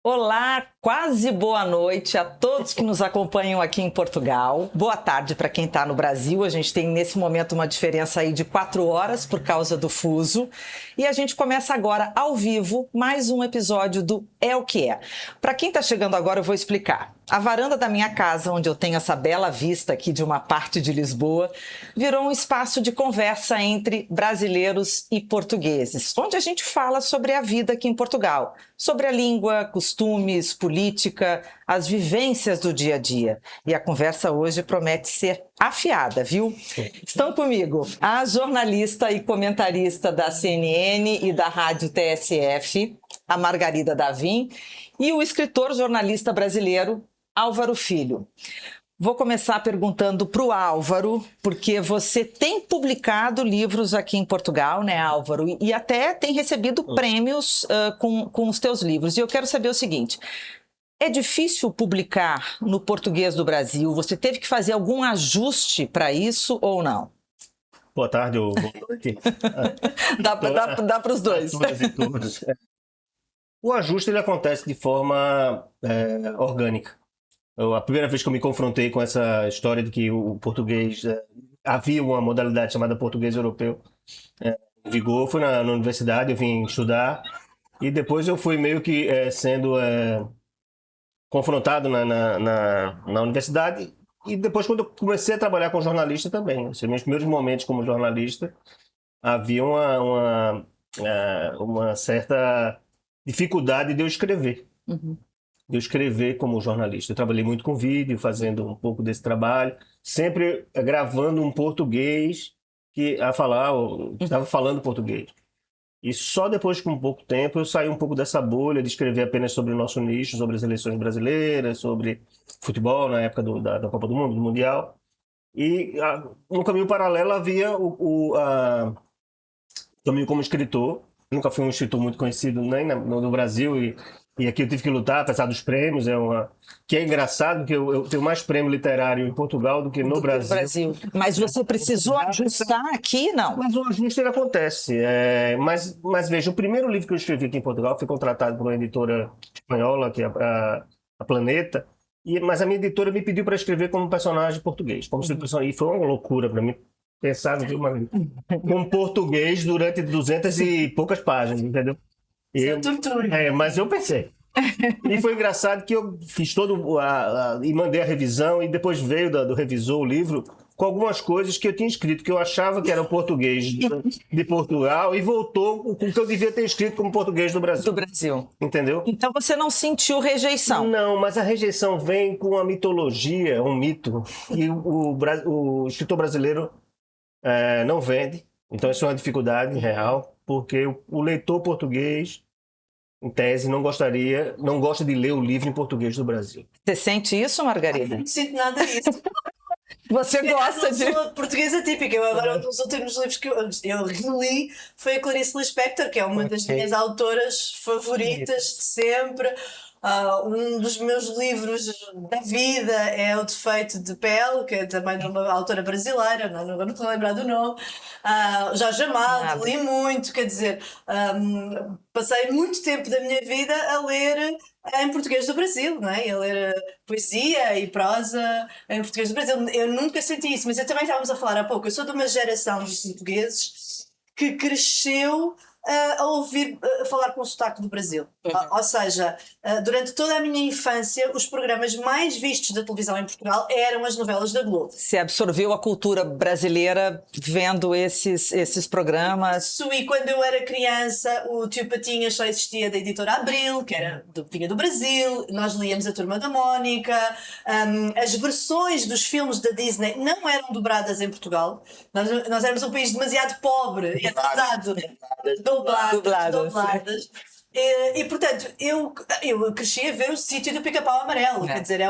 Olá, quase boa noite a todos que nos acompanham aqui em Portugal. Boa tarde para quem está no Brasil. A gente tem nesse momento uma diferença aí de 4 horas por causa do fuso. E a gente começa agora ao vivo mais um episódio do É o que é. Para quem está chegando agora, eu vou explicar. A varanda da minha casa, onde eu tenho essa bela vista aqui de uma parte de Lisboa, virou um espaço de conversa entre brasileiros e portugueses, onde a gente fala sobre a vida aqui em Portugal, sobre a língua, costumes, política, as vivências do dia a dia. E a conversa hoje promete ser afiada, viu? Estão comigo a jornalista e comentarista da CNN e da Rádio TSF, a Margarida Davim, e o escritor jornalista brasileiro Álvaro Filho. Vou começar perguntando para o Álvaro, porque você tem publicado livros aqui em Portugal, né, Álvaro? E até tem recebido prêmios com os teus livros. E eu quero saber o seguinte: é difícil publicar no português do Brasil? Você teve que fazer algum ajuste para isso ou não? Boa tarde ou boa noite. Dá para os dois. O ajuste ele acontece de forma orgânica. A primeira vez que eu me confrontei com essa história de que o português havia uma modalidade chamada português europeu em vigor, foi na universidade, eu vim estudar e depois eu fui meio que sendo confrontado na universidade e depois quando eu comecei a trabalhar com jornalista também. Nos meus primeiros momentos como jornalista havia uma certa dificuldade de eu escrever. Uhum. De eu escrever como jornalista. Eu trabalhei muito com vídeo, fazendo um pouco desse trabalho, sempre gravando um português que estava falando português. E só depois, com pouco tempo, eu saí um pouco dessa bolha de escrever apenas sobre o nosso nicho, sobre as eleições brasileiras, sobre futebol na época da Copa do Mundo, do Mundial. E no caminho paralelo havia o caminho como escritor. Nunca fui um escritor muito conhecido nem no Brasil e aqui eu tive que lutar, apesar dos prêmios. Que é engraçado que eu tenho mais prêmio literário em Portugal do que no Brasil. Mas você precisou ajustar aqui, não? Mas o ajuste ele acontece. Mas veja, o primeiro livro que eu escrevi aqui em Portugal foi contratado por uma editora espanhola, que é a Planeta, mas a minha editora me pediu para escrever como personagem português. E foi uma loucura para mim. Pensar com português durante 200 e poucas páginas, entendeu? Mas eu pensei. E foi engraçado que eu fiz e mandei a revisão e depois veio do revisor o livro com algumas coisas que eu tinha escrito, que eu achava que era o português de Portugal e voltou com o que eu devia ter escrito como português do Brasil. Do Brasil. Entendeu? Então você não sentiu rejeição? Não, mas a rejeição vem com a mitologia, um mito. E o escritor brasileiro não vende. Então isso é uma dificuldade real, porque o leitor português, em tese, não gosta de ler o livro em português do Brasil. Você sente isso, Margarida? Não sinto nada disso. Você gosta de... Sou portuguesa típica. Eu agora, um dos últimos livros que eu reli foi a Clarice Lispector, que é uma das minhas autoras favoritas de sempre. Um dos meus livros da vida é O Defeito de Pele, que é também de uma autora brasileira, não estou a lembrar do nome. Jorge Amado, li muito, quer dizer, passei muito tempo da minha vida a ler em português do Brasil, não é? A ler poesia e prosa em português do Brasil. Eu nunca senti isso, mas eu também estávamos a falar há pouco, eu sou de uma geração de portugueses que cresceu a ouvir falar com o sotaque do Brasil. Ou seja, durante toda a minha infância, os programas mais vistos da televisão em Portugal eram as novelas da Globo. Você absorveu a cultura brasileira vendo esses programas? Isso, e quando eu era criança, o Tio Patinhas só existia da editora Abril, que vinha do Brasil, nós líamos A Turma da Mónica, as versões dos filmes da Disney não eram dobradas em Portugal, nós éramos um país demasiado pobre e atrasado. Dubladas. E portanto, eu cresci a ver o Sítio do Pica-Pau Amarelo, quer dizer, é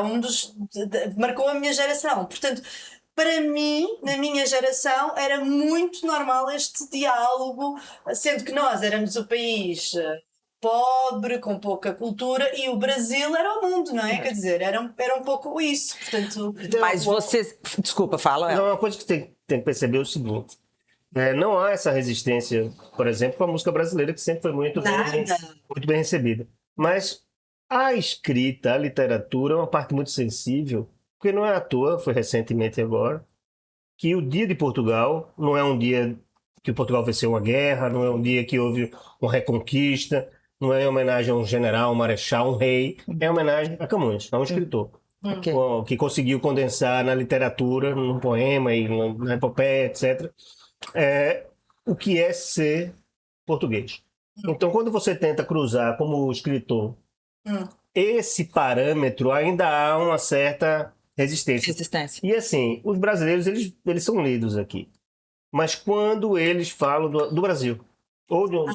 marcou a minha geração. Portanto, para mim, na minha geração, era muito normal este diálogo, sendo que nós éramos o país pobre, com pouca cultura, e o Brasil era o mundo, não é? Quer dizer, era um pouco isso. Portanto, mas você... Desculpa, fala. Não, uma coisa que tem que perceber é o seguinte. Não há essa resistência, por exemplo, com a música brasileira, que sempre foi muito bem recebida. Mas A escrita, a literatura é uma parte muito sensível, porque não é à toa, foi recentemente agora, que o Dia de Portugal não é um dia que Portugal venceu uma guerra, não é um dia que houve uma reconquista, não é em homenagem a um general, um marechal, um rei, é homenagem a Camões, a um escritor, Ok. que conseguiu condensar na literatura, num poema e na epopeia, etc., o que é ser português. Então, quando você tenta cruzar como escritor Hum. esse parâmetro, ainda há uma certa resistência. Resistência. E assim, os brasileiros, eles são lidos aqui. Mas quando eles falam do Brasil, ou do,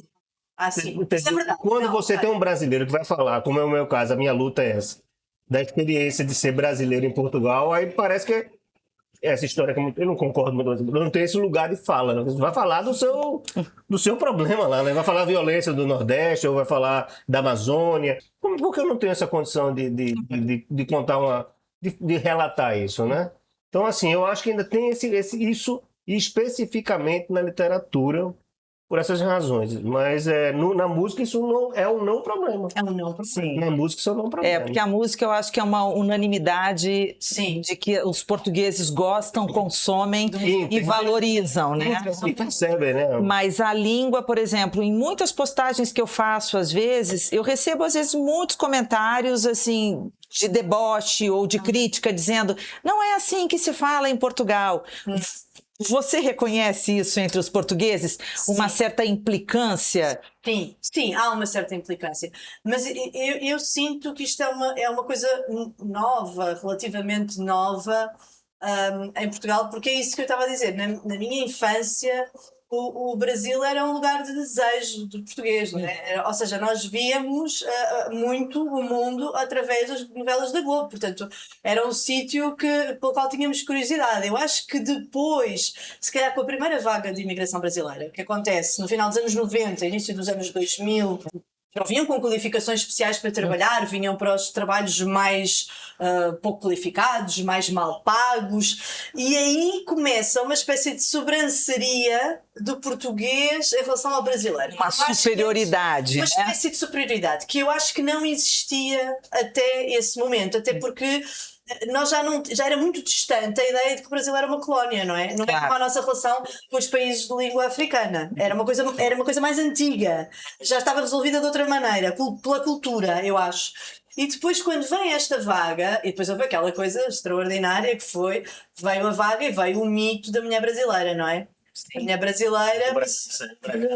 Sim. Isso é verdade. quando Não, você tem um brasileiro que vai falar, como é o meu caso, a minha luta é essa, da experiência de ser brasileiro em Portugal, aí parece que essa história, eu não concordo muito, não tem esse lugar de fala, né? Você vai falar do seu problema lá, né? Vai falar violência do Nordeste, ou vai falar da Amazônia. Por que eu não tenho essa condição de contar de relatar isso, né? Então, assim, eu acho que ainda tem isso especificamente na literatura, por essas razões. Mas na música isso não é um não problema. é um não. Sim. Na música isso é um não problema. Porque a música eu acho que é uma unanimidade Sim. de que os portugueses gostam, consomem Sim, e valorizam, né? Você percebe, né? Mas a língua, por exemplo, em muitas postagens que eu faço, às vezes, eu recebo, às vezes, muitos comentários, assim, de deboche ou de crítica, dizendo, não é assim que se fala em Portugal. Você reconhece isso entre os portugueses? Uma certa implicância? Sim, há uma certa implicância. Mas eu sinto que isto é uma coisa nova, relativamente nova, em Portugal, porque é isso que eu estava a dizer. Na minha infância, o Brasil era um lugar de desejo do português, não é? Ou seja, nós víamos muito o mundo através das novelas da Globo, portanto, era um sítio pelo qual tínhamos curiosidade. Eu acho que depois, se calhar com a primeira vaga de imigração brasileira, que acontece no final dos anos 90, início dos anos 2000, não vinham com qualificações especiais para trabalhar, vinham para os trabalhos mais pouco qualificados, mais mal pagos, e aí começa uma espécie de sobranceria do português em relação ao brasileiro. Uma superioridade, Uma né? espécie de superioridade, que eu acho que não existia até esse momento, até porque nós já era muito distante a ideia de que o Brasil era uma colónia, não é? Não é como a nossa relação com os países de língua africana. Era uma coisa mais antiga. Já estava resolvida de outra maneira, pela cultura, eu acho. E depois, quando vem esta vaga, e depois houve aquela coisa extraordinária que veio a vaga e veio o mito da mulher brasileira, não é? A mulher brasileira.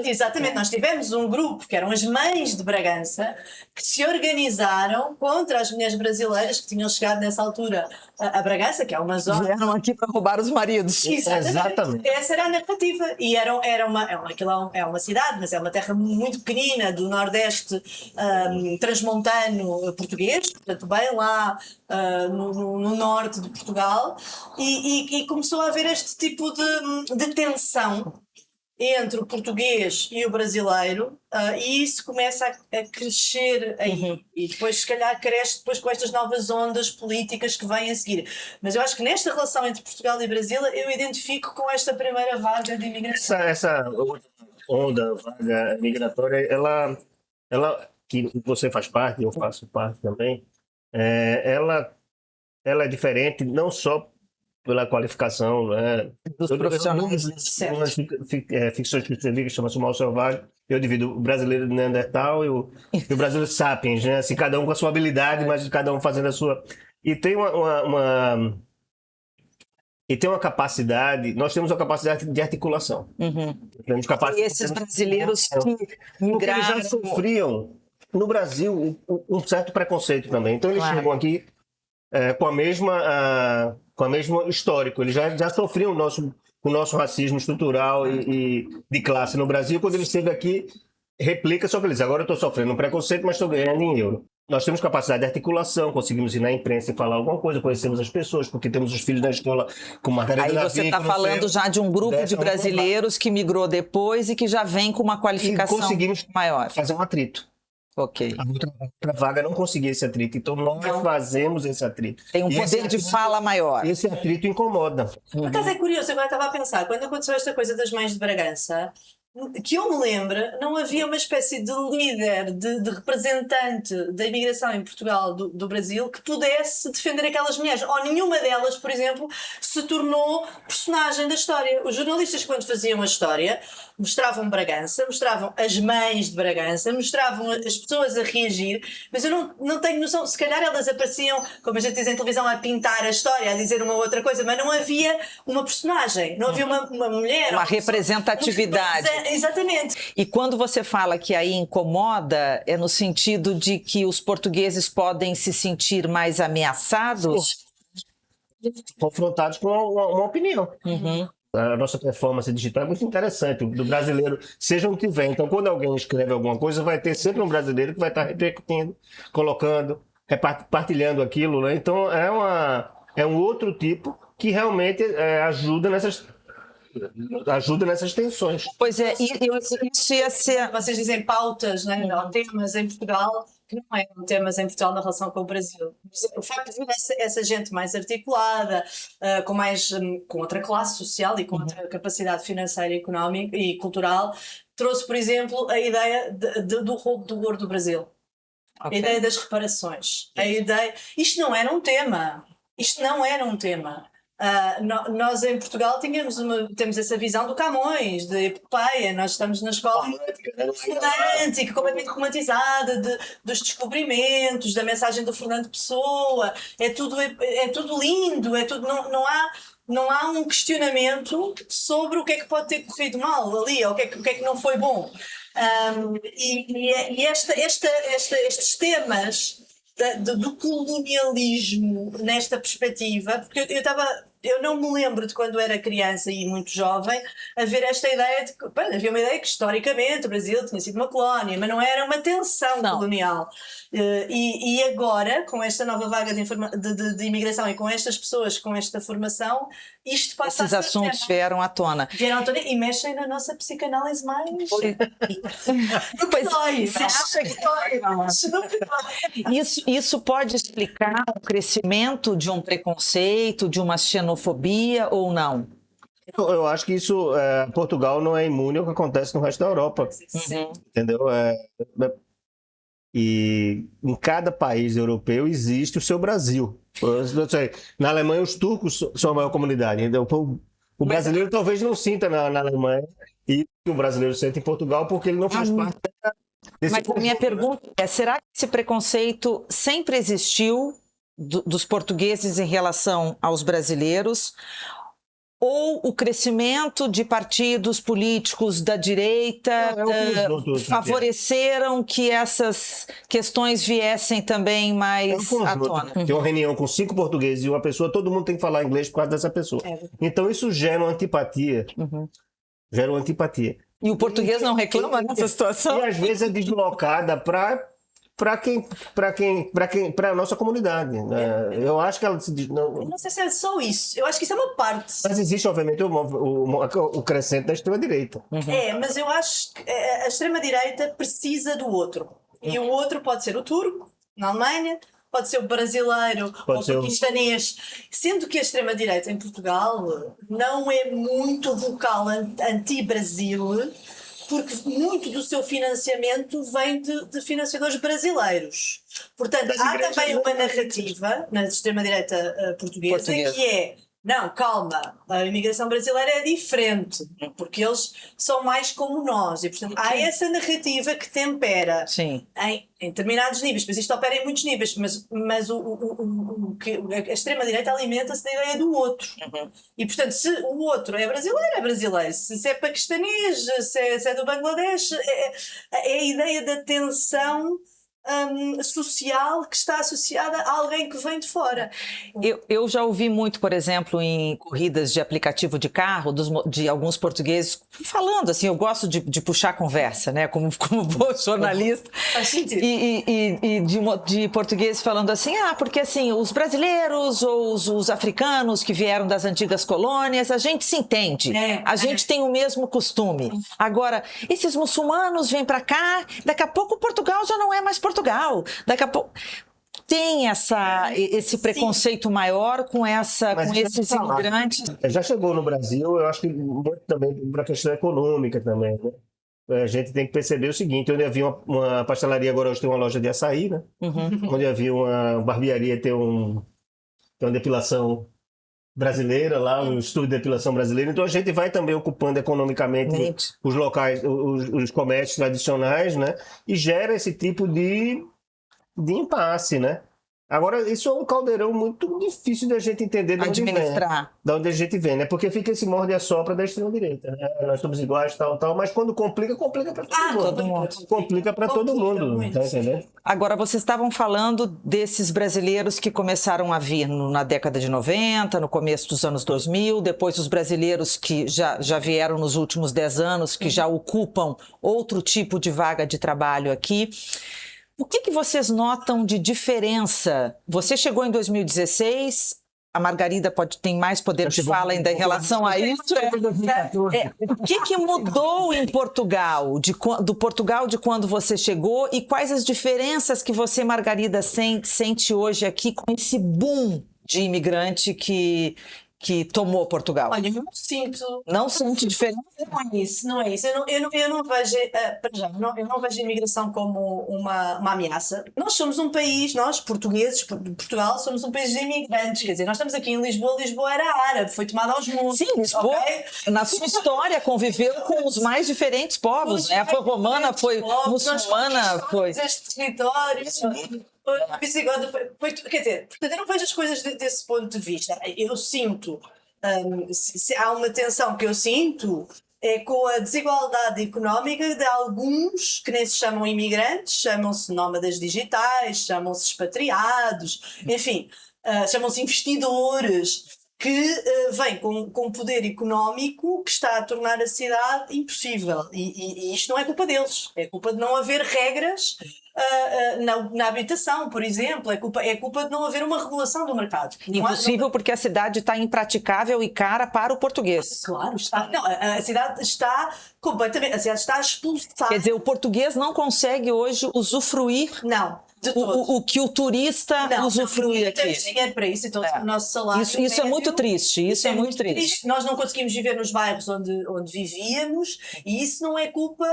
Exatamente, nós tivemos um grupo que eram as mães de Bragança que se organizaram contra as mulheres brasileiras que tinham chegado nessa altura a Bragança, que é uma zona. Vieram aqui para roubar os maridos. Exatamente. Essa era a narrativa. E aquilo é uma cidade, mas é uma terra muito pequenina do Nordeste transmontano português, portanto, bem lá no norte de Portugal, e começou a haver este tipo de tensão entre o português e o brasileiro, e isso começa a crescer aí. E depois, se calhar, cresce depois com estas novas ondas políticas que vêm a seguir. Mas eu acho que nesta relação entre Portugal e Brasil, eu identifico com esta primeira vaga de imigração. Essa onda vaga migratória, ela que você faz parte, eu faço parte também, ela é diferente não só pela qualificação, né? Dos profissionais. Umas ficções que eu escrevi que chama-se O Mal Selvagem, eu divido o brasileiro Neandertal e o brasileiro Sapiens, né? Assim, cada um com a sua habilidade, mas cada um fazendo a sua. E tem uma capacidade, nós temos uma capacidade de articulação. Temos capacidade, E esses brasileiros que porque migraram. eles já sofriam no Brasil um certo preconceito também. Então eles chegam aqui com a mesma histórico. Eles já sofriam o nosso racismo estrutural e de classe no Brasil. Quando eles chegam aqui, replica, só que eles agora eu estou sofrendo um preconceito, mas estou ganhando em euro. Nós temos capacidade de articulação, conseguimos ir na imprensa e falar alguma coisa, conhecemos as pessoas, porque temos os filhos na escola com Margarida Aí você está falando já de um grupo de brasileiros que migrou depois e que já vem com uma qualificação maior. Fazer um atrito. Ok. A outra vaga não conseguia esse atrito, então nós fazemos esse atrito. Tem um poder de fala maior. Esse atrito incomoda. Por acaso é curioso, agora estava a pensar, quando aconteceu esta coisa das mães de Bragança, que eu me lembro, não havia uma espécie de líder, de representante da imigração em Portugal do Brasil que pudesse defender aquelas mulheres. Ou nenhuma delas, por exemplo, se tornou personagem da história. Os jornalistas, quando faziam a história, mostravam Bragança, mostravam as mães de Bragança, mostravam as pessoas a reagir, mas eu não tenho noção, se calhar elas apareciam, como a gente diz em televisão, a pintar a história, a dizer uma outra coisa, mas não havia uma personagem, não havia uma mulher. Uma representatividade. Exatamente. E quando você fala que aí incomoda, é no sentido de que os portugueses podem se sentir mais ameaçados? Confrontados com uma opinião. Uhum. A nossa performance digital é muito interessante, do brasileiro, seja onde tiver. Então, quando alguém escreve alguma coisa, vai ter sempre um brasileiro que vai estar repercutindo, colocando, partilhando aquilo, né? Então, é um outro tipo que realmente ajuda nessas tensões. Pois é, isso ia ser... Vocês dizem pautas, né? Não, temas em Portugal, que não eram temas em Portugal na relação com o Brasil. O facto de ver essa gente mais articulada, com outra classe social e com outra capacidade financeira, económica e cultural, trouxe, por exemplo, a ideia do roubo do ouro do Brasil. Okay. A ideia das reparações. A ideia... Isto não era um tema. Nós em Portugal temos essa visão do Camões, de epopeia. Nós estamos na escola romântica, completamente romantizada, dos descobrimentos, da mensagem do Fernando Pessoa. É tudo lindo, não há um questionamento sobre o que é que pode ter corrido mal ali, ou o que é que não foi bom. Estes temas do colonialismo nesta perspectiva, porque eu não me lembro de quando era criança e muito jovem haver esta ideia de que havia uma ideia que historicamente o Brasil tinha sido uma colónia, mas não era uma tensão colonial. E agora, com esta nova vaga de imigração e com estas pessoas com esta formação, isto passa Esses assuntos vieram à tona. E mexem na nossa psicanálise mais. Isso pode explicar o crescimento de um preconceito, de uma xenofobia ou não? Eu acho que isso, Portugal não é imune ao que acontece no resto da Europa. Sim. Entendeu? E em cada país europeu existe o seu Brasil. Na Alemanha, os turcos são a maior comunidade. O brasileiro talvez não sinta na Alemanha e o brasileiro sente em Portugal porque ele não faz parte desse Mas a minha pergunta é, será que esse preconceito sempre existiu dos portugueses em relação aos brasileiros? Ou o crescimento de partidos políticos da direita favoreceram que essas questões viessem também mais à tona? Tem uma reunião com 5 portugueses e uma pessoa, todo mundo tem que falar inglês por causa dessa pessoa. Então isso gera uma antipatia. Gera uma antipatia. E o português não reclama nessa situação? E às vezes é deslocada para a nossa comunidade. Eu acho que ela não sei se é só isso. Eu acho que isso é uma parte. Mas existe, obviamente, o crescente da extrema-direita. Mas eu acho que a extrema-direita precisa do outro. E o outro pode ser o turco, na Alemanha, pode ser o brasileiro ou o paquistanês. Sendo que a extrema-direita em Portugal não é muito vocal anti-Brasil, porque muito do seu financiamento vem de financiadores brasileiros. Portanto, há também uma narrativa na extrema-direita portuguesa que é: não, calma, a imigração brasileira é diferente, porque eles são mais como nós. E, portanto, há essa narrativa que tempera em determinados níveis. Mas isto opera em muitos níveis. Mas a extrema-direita alimenta-se da ideia do outro. E, portanto, se o outro é brasileiro. Se é paquistanês, se é do Bangladesh, é a ideia da tensão social que está associada a alguém que vem de fora. Eu já ouvi muito, por exemplo, em corridas de aplicativo de carro, de alguns portugueses falando assim, eu gosto de puxar conversa, né, como boa jornalista. Faz sentido. E de portugueses falando assim, porque assim, os brasileiros ou os africanos que vieram das antigas colônias, a gente se entende, a gente tem o mesmo costume. Agora, esses muçulmanos vêm para cá, daqui a pouco Portugal já não é mais Portugal. Daqui a pouco tem esse preconceito maior com esses imigrantes. Já chegou no Brasil, eu acho que muito também para a questão econômica também, né? a gente tem que perceber o seguinte, onde havia uma pastelaria, agora hoje tem uma loja de açaí, né? Onde havia uma barbearia, tem uma depilação brasileira lá, um estúdio de depilação brasileiro. Então a gente vai também ocupando economicamente os locais, os comércios tradicionais, né? E gera esse tipo de impasse, né? Agora, isso é um caldeirão muito difícil da gente entender de onde vem. De onde a gente vem, né? Porque fica esse morde e assopra da extrema-direita, né? Nós somos iguais, tal, mas quando complica para todo mundo. Complica para todo mundo, tá entendendo? Agora, vocês estavam falando desses brasileiros que começaram a vir na década de 90, no começo dos anos 2000, depois os brasileiros que já vieram nos últimos 10 anos, que já ocupam outro tipo de vaga de trabalho aqui. O que vocês notam de diferença? Você chegou em 2016, a Margarida tem mais poder de fala ainda em relação a isso. O que mudou em Portugal, do Portugal de quando você chegou, e quais as diferenças que você, Margarida, sente hoje aqui com esse boom de imigrante que tomou Portugal? Olha, eu não sinto... Não sente diferença? Não é isso. Eu não vejo, eu não vejo a imigração como uma ameaça. Nós somos um país, nós, portugueses, Portugal, somos um país de imigrantes. Quer dizer, nós estamos aqui em Lisboa, Lisboa era árabe, foi tomada aos muros. Sim, Lisboa, na sua história, conviveu com os mais diferentes povos, né? Foi romana, foi muçulmana, foi... Estes territórios... A Visigoda quer dizer, portanto, eu não vejo as coisas desse ponto de vista. Eu sinto, se há uma tensão que eu sinto, é com a desigualdade económica de alguns que nem se chamam imigrantes, chamam-se nómadas digitais, chamam-se expatriados, enfim, chamam-se investidores, que vem com poder económico que está a tornar a cidade impossível. E isto não é culpa deles, é culpa de não haver regras na habitação, por exemplo, é culpa de não haver uma regulação do mercado. Impossível porque a cidade está impraticável e cara para o português. Claro, está. Não, a cidade está completamente, a cidade está a expulsar. Quer dizer, o português não consegue hoje usufruir o que o turista usufrui aqui. Temos dinheiro para isso, então o nosso salário isso é muito triste, isso é muito triste. Nós não conseguimos viver nos bairros onde vivíamos e isso não é culpa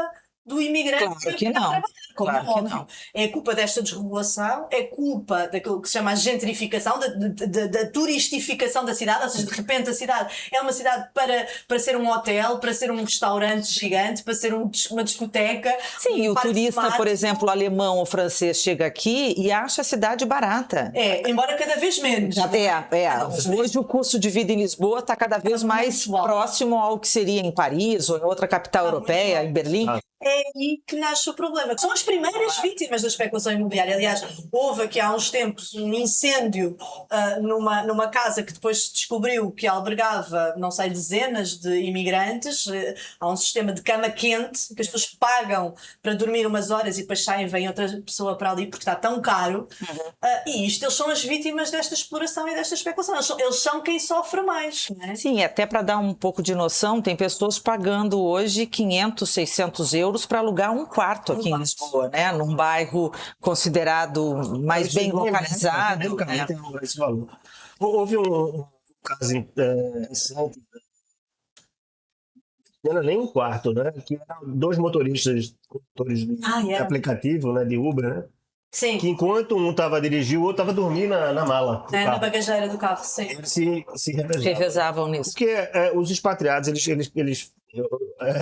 do imigrante. Claro que não. Claro que não. É culpa desta desregulação, é culpa daquilo que se chama a gentrificação, da turistificação da cidade, ou seja, de repente a cidade é uma cidade para ser um hotel, para ser um restaurante gigante, para ser uma discoteca. Sim, o turista, temático. Por exemplo, alemão ou francês chega aqui e acha a cidade barata. Embora cada vez menos. Hoje o custo de vida em Lisboa está cada vez mais próximo ao que seria em Paris ou em outra capital europeia, em Berlim. É aí que nasce o problema. São as primeiras vítimas da especulação imobiliária. Aliás, houve aqui há uns tempos um incêndio numa casa que depois se descobriu que albergava, não sei, dezenas de imigrantes. Há um sistema de cama quente que as pessoas pagam para dormir umas horas e depois saem, vem outra pessoa para ali porque está tão caro. E eles são as vítimas desta exploração e desta especulação. Eles são quem sofre mais. Não é? Sim, até para dar um pouco de noção, tem pessoas pagando hoje 500, 600 euros para alugar um quarto aqui em Lisboa, né? Num bairro considerado mais bem localizado. Né? Tem esse valor. Houve um caso interessante, não era nem um quarto, né? Que eram dois condutores de aplicativo, né? De Uber, né? Sim. Que enquanto um estava a dirigir, o outro estava dormindo na mala. Na bagageira do carro, sim. Eles se revezavam nisso. Porque os expatriados, eles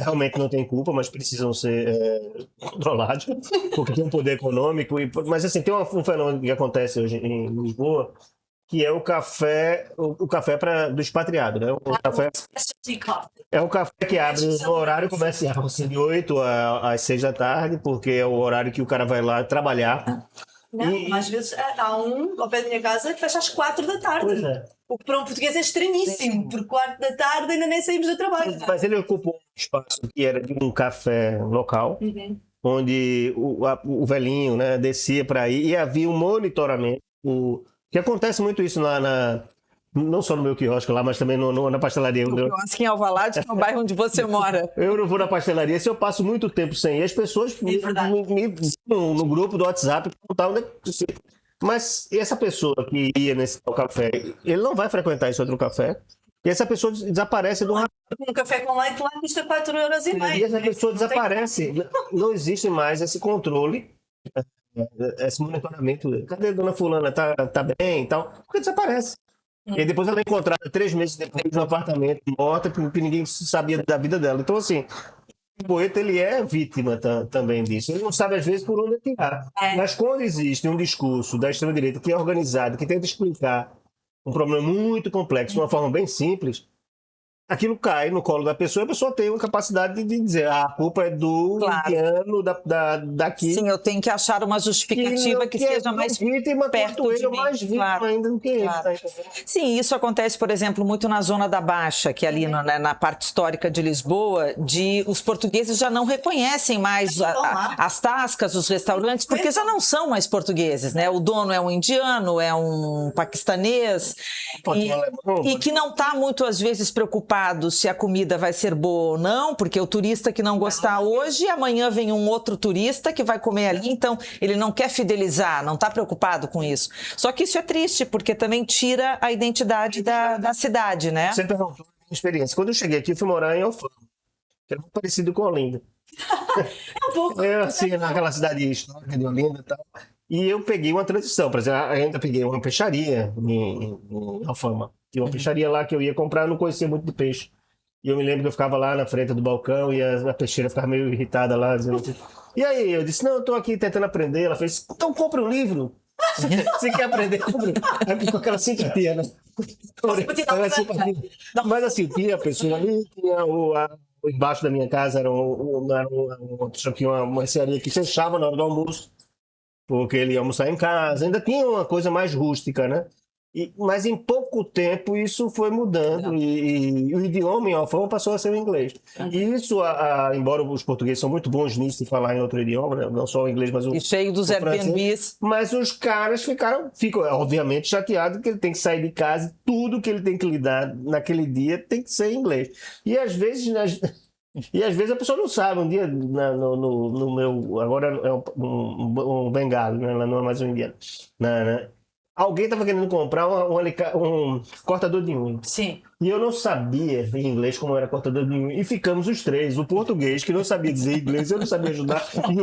realmente não têm culpa, mas precisam ser controlados, porque tem um poder econômico. Mas assim, tem um fenômeno que acontece hoje em Lisboa, que é o café do expatriado, né? É um café que abre no horário comercial, assim, de 8 às 6 da tarde, porque é o horário que o cara vai lá trabalhar. Não, às vezes há um ao pé da minha casa que fecha às 4 da tarde. Pois é. O que para um português é estranhíssimo, porque 4 da tarde ainda nem saímos do trabalho. Mas ele ocupou um espaço que era de um café local, onde o velhinho, né, descia para ir e havia um monitoramento. Que acontece muito isso não só no meu quiosque lá, mas também na pastelaria. O quiosque em Alvalade, que é o bairro onde você mora. Eu não vou na pastelaria, se eu passo muito tempo sem ir, as pessoas no grupo do WhatsApp perguntavam onde é que... Mas essa pessoa que ia nesse café, ele não vai frequentar esse outro café, e essa pessoa desaparece do radar Um café com leite lá custa 4,5 €. E essa pessoa desaparece. Não existe mais esse controle, esse monitoramento. Cadê a dona fulana? Tá bem e tal? Porque desaparece. E aí depois ela é encontrada 3 meses depois no apartamento, morta, porque ninguém sabia da vida dela. Então, assim, o poeta, ele é vítima também disso. Ele não sabe, às vezes, por onde atirar. Mas quando existe um discurso da extrema-direita que é organizado, que tenta explicar um problema muito complexo de uma forma bem simples, aquilo cai no colo da pessoa e a pessoa tem uma capacidade de dizer a culpa é do indiano, daqui. Sim, eu tenho que achar uma justificativa que seja mais vítima, perto de ele, mim. mais vítima ainda do que ele. Sim, isso acontece, por exemplo, muito na Zona da Baixa, que é ali na parte histórica de Lisboa, os portugueses já não reconhecem mais as tascas, os restaurantes, porque já não são mais portugueses, né? O dono é um indiano, é um paquistanês, e que não está muito, às vezes, preocupado se a comida vai ser boa ou não, porque o turista que não gostar hoje, amanhã vem um outro turista que vai comer ali, então ele não quer fidelizar, não está preocupado com isso. Só que isso é triste, porque também tira a identidade da cidade, né? Você perguntou a minha experiência. Quando eu cheguei aqui, eu fui morar em Alfama, que é muito parecido com Olinda. É um pouco. Assim, naquela cidade histórica de Olinda e tal. E eu peguei uma tradição, por exemplo, ainda peguei uma peixaria em Alfama. Tinha uma peixaria lá que eu ia comprar, eu não conhecia muito de peixe. E eu me lembro que eu ficava lá na frente do balcão e a peixeira ficava meio irritada lá, dizendo assim, e aí? Eu disse, não, eu tô aqui tentando aprender. Ela fez, então compre um livro. Você quer aprender? Compre. Com aquela simpatia, né? Mas assim, tinha a pessoa ali, tinha embaixo da minha casa era uma mercearia que fechava na hora do almoço, porque ele ia almoçar em casa. Ainda tinha uma coisa mais rústica, né? Mas em pouco tempo isso foi mudando e o idioma em Alfama passou a ser o inglês. E isso, embora os portugueses são muito bons nisso de falar em outro idioma, né? Não só o inglês, mas e cheio dos Airbnbs. Mas os caras ficam obviamente chateados que ele tem que sair de casa e tudo que ele tem que lidar naquele dia tem que ser em inglês. E às vezes a pessoa não sabe. Um dia no meu, agora é um bengalo, né? Não é mais um indiano. Alguém estava querendo comprar um cortador de unha. Sim. E eu não sabia em inglês como era cortador de unha. E ficamos os três. O português, que não sabia dizer inglês, eu não sabia ajudar. E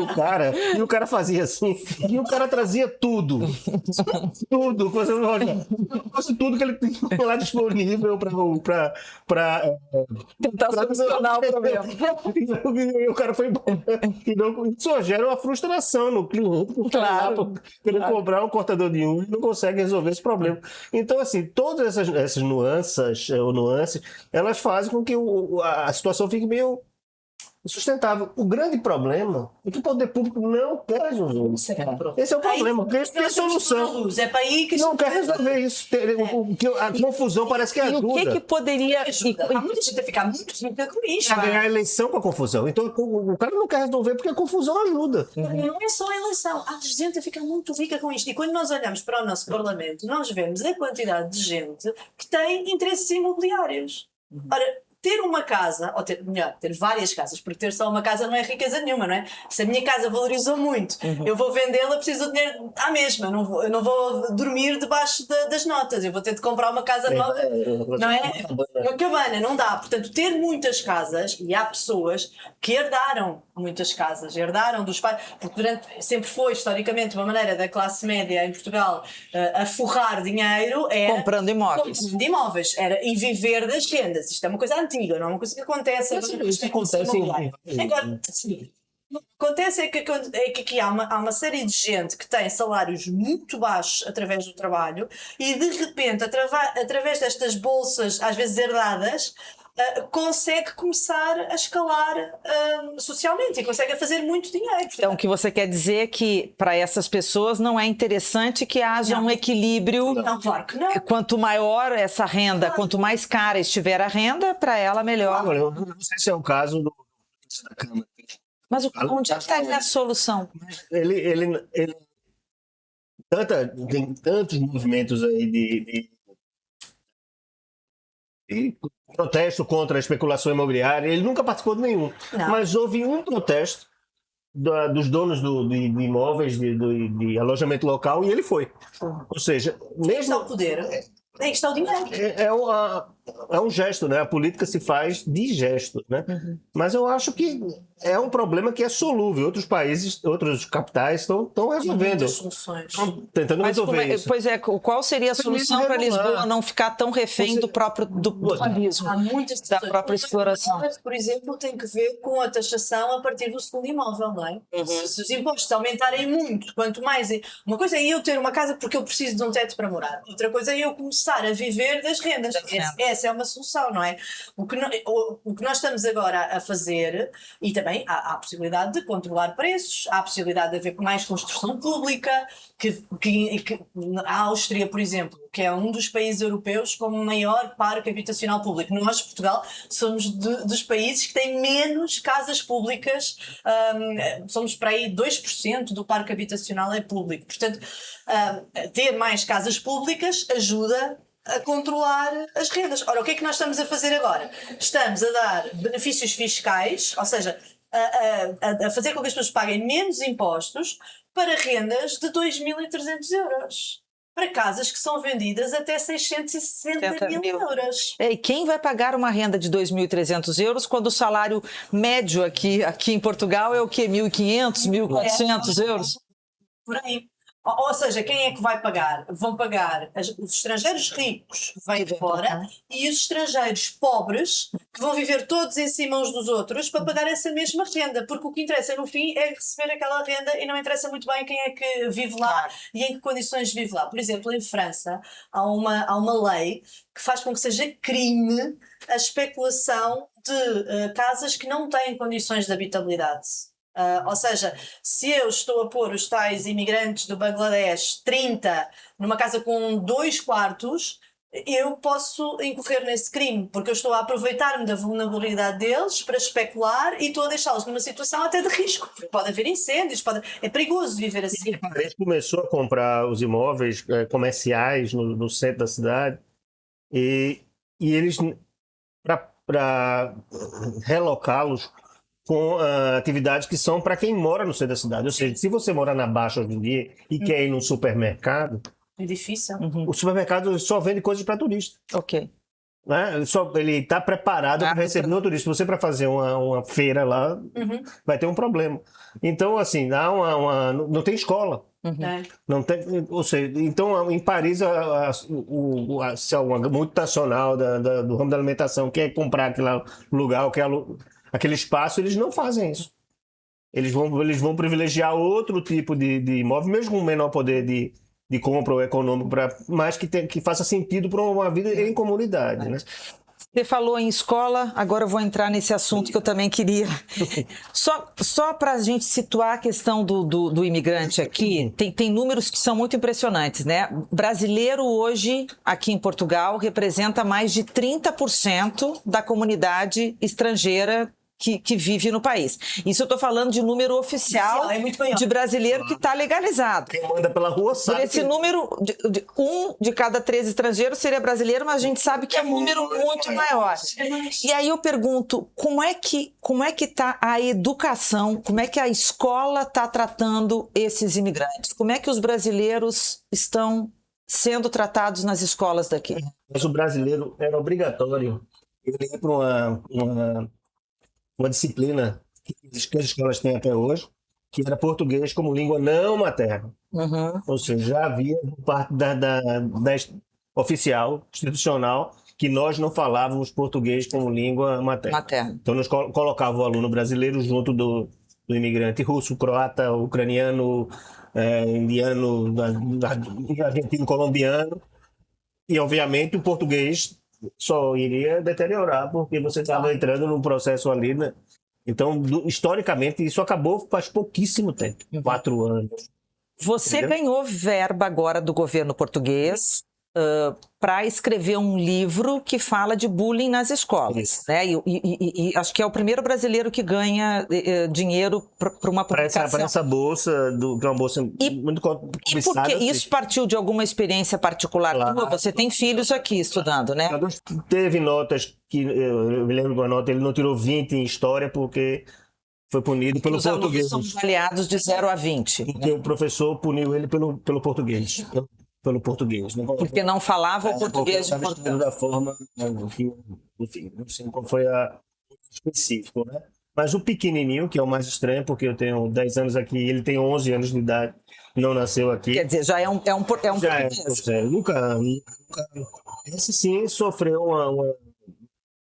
o cara fazia assim. E o cara trazia tudo. Tudo. Quase tudo que ele tinha lá disponível para tentar solucionar o problema. E o cara foi bom. Isso gera uma frustração no cliente. Claro. Querendo comprar um cortador de unha e não consegue resolver esse problema. Então, assim, todas essas nuances, elas fazem com que a situação fique meio sustentável. O grande problema é que o poder público não quer resolver isso. Esse é o problema, porque isso tem solução. É para aí que não quer resolver isso. A confusão parece que ajuda. E o que poderia... Há muita gente a ficar muito rica com isso. A ganhar a eleição com a confusão. Então o cara não quer resolver porque a confusão ajuda. Não é só a eleição. Há gente a ficar muito rica com isto. E quando nós olhamos para o nosso Parlamento, nós vemos a quantidade de gente que tem interesses imobiliários. Ora, ter uma casa, ou ter várias casas, porque ter só uma casa não é riqueza nenhuma, não é? Se a minha casa valorizou muito, eu vou vendê-la, preciso do dinheiro à mesma, eu não vou dormir debaixo das notas, eu vou ter de comprar uma casa nova, não é? Uma cabana, não dá. Portanto, ter muias casas, e há pessoas que herdaram muitas casas, herdaram dos pais, porque sempre foi, historicamente, uma maneira da classe média em Portugal a forrar dinheiro, comprando imóveis. E viver das rendas. Isto é uma coisa antiga, não é uma coisa que acontece agora. Isso acontece agora, sim. O que acontece é que aqui há uma série de gente que tem salários muito baixos através do trabalho e de repente, através destas bolsas, às vezes herdadas, consegue começar a escalar socialmente e consegue fazer muito dinheiro. Então, o que você quer dizer é que para essas pessoas não é interessante que haja um equilíbrio. Não, claro que não. Quanto maior essa renda, quanto mais cara estiver a renda, para ela melhor. Claro, eu não sei se é o caso da Câmara. Mas onde está a solução? Tem tantos movimentos aí de protesto contra a especulação imobiliária. Ele nunca participou de nenhum. Não. Mas houve um protesto dos donos de imóveis, de alojamento local, e ele foi. Ou seja, mesmo... Aí está o poder. Aí está o dinheiro. é um gesto, né? A política se faz de gesto, né? Mas eu acho que é um problema que é solúvel. Outros países, outros capitais estão resolvendo. Muitas soluções. Estão tentando Mas resolver isso. pois é, qual seria a solução para Lisboa não ficar tão refém do próprio do turismo, Há muitas da soluções. própria exploração? Por exemplo, tem que ver com a taxação a partir do segundo imóvel, não é? Se os impostos aumentarem muito, quanto mais... Uma coisa é eu ter uma casa porque eu preciso de um teto para morar. Outra coisa é eu começar a viver das rendas. Essa é uma solução, não é? O que nós estamos agora a fazer, e também há a possibilidade de controlar preços, há a possibilidade de haver mais construção pública, que a Áustria, por exemplo, que é um dos países europeus com o maior parque habitacional público. Nós, Portugal, somos dos países que têm menos casas públicas, somos para aí 2% do parque habitacional é público. Portanto, ter mais casas públicas ajuda a controlar as rendas. Ora, o que é que nós estamos a fazer agora? Estamos a dar benefícios fiscais, ou seja, a fazer com que as pessoas paguem menos impostos para rendas de 2.300 euros. Para casas que são vendidas até 660 mil euros. E quem vai pagar uma renda de 2.300 euros quando o salário médio aqui em Portugal é o quê? 1.500, 1.400 euros? Por aí. Ou seja, quem é que vai pagar? Vão pagar os estrangeiros ricos que vêm de fora e os estrangeiros pobres que vão viver todos em cima uns dos outros para pagar essa mesma renda, porque o que interessa no fim é receber aquela renda e não interessa muito bem quem é que vive lá e em que condições vive lá. Por exemplo, em França há uma lei que faz com que seja crime a especulação de casas que não têm condições de habitabilidade. Ou seja, se eu estou a pôr os tais imigrantes do Bangladesh 30 numa casa com 2 quartos, eu posso incorrer nesse crime, porque eu estou a aproveitar-me da vulnerabilidade deles para especular e estou a deixá-los numa situação até de risco. Pode haver incêndios, é perigoso viver assim. A gente começou a comprar os imóveis comerciais no centro da cidade e eles, para relocá-los, com atividades que são para quem mora no centro da cidade. Ou seja, se você mora na Baixa hoje em dia e quer ir num supermercado, é difícil. O supermercado só vende coisas para turista. Ok. Né? Ele está preparado para receber o turista. Se você para fazer uma feira lá, vai ter um problema. Então, assim, não tem escola. Não tem, ou seja, então em Paris uma multinacional do ramo da alimentação quer comprar aquele lugar, aquele espaço, eles não fazem isso. Eles vão privilegiar outro tipo de imóvel, mesmo com menor poder de compra ou econômico, mas que faça sentido para uma vida em comunidade. Né? Você falou em escola, agora eu vou entrar nesse assunto que eu também queria. Só para a gente situar a questão do imigrante aqui, tem números que são muito impressionantes, né? Brasileiro hoje, aqui em Portugal, representa mais de 30% da comunidade estrangeira que vive no país. Isso eu estou falando de número oficial de brasileiro que está legalizado. Quem manda pela rua sabe. Esse número, um de cada 3 estrangeiros seria brasileiro, mas a gente sabe que é um número muito maior. E aí eu pergunto, como é que está a educação, como é que a escola está tratando esses imigrantes? Como é que os brasileiros estão sendo tratados nas escolas daqui? Mas o brasileiro era obrigatório ele ir para uma disciplina que as escolas têm até hoje, que era português como língua não materna. Ou seja, já havia parte da oficial, institucional, que nós não falávamos português como língua materna. Então, nós colocava o aluno brasileiro junto do imigrante russo, croata, ucraniano, indiano, argentino, colombiano. E, obviamente, o português só iria deteriorar, porque você estava entrando num processo ali, né? Então, historicamente, isso acabou faz pouquíssimo tempo, 4 anos. Você ganhou verba agora do governo português para escrever um livro que fala de bullying nas escolas, né? E acho que é o primeiro brasileiro que ganha dinheiro para uma publicação. Para essa bolsa, que é uma bolsa muito cobiçada. E porque isso partiu de alguma experiência particular tua? Você tem filhos aqui estudando, né? Teve notas que, eu me lembro de uma nota, ele não tirou 20 em história porque foi punido pelo português. Os alunos são avaliados de 0 a 20. Porque o professor puniu ele pelo português. pelo português. Né? Porque não falava o português de Portugal. Portugal. Da forma que, enfim, não sei qual foi a específico, né? Mas o pequenininho, que é o mais estranho, porque eu tenho 10 anos aqui, ele tem 11 anos de idade, não nasceu aqui. Quer dizer, já é um Já é, português. nunca, esse sim sofreu uma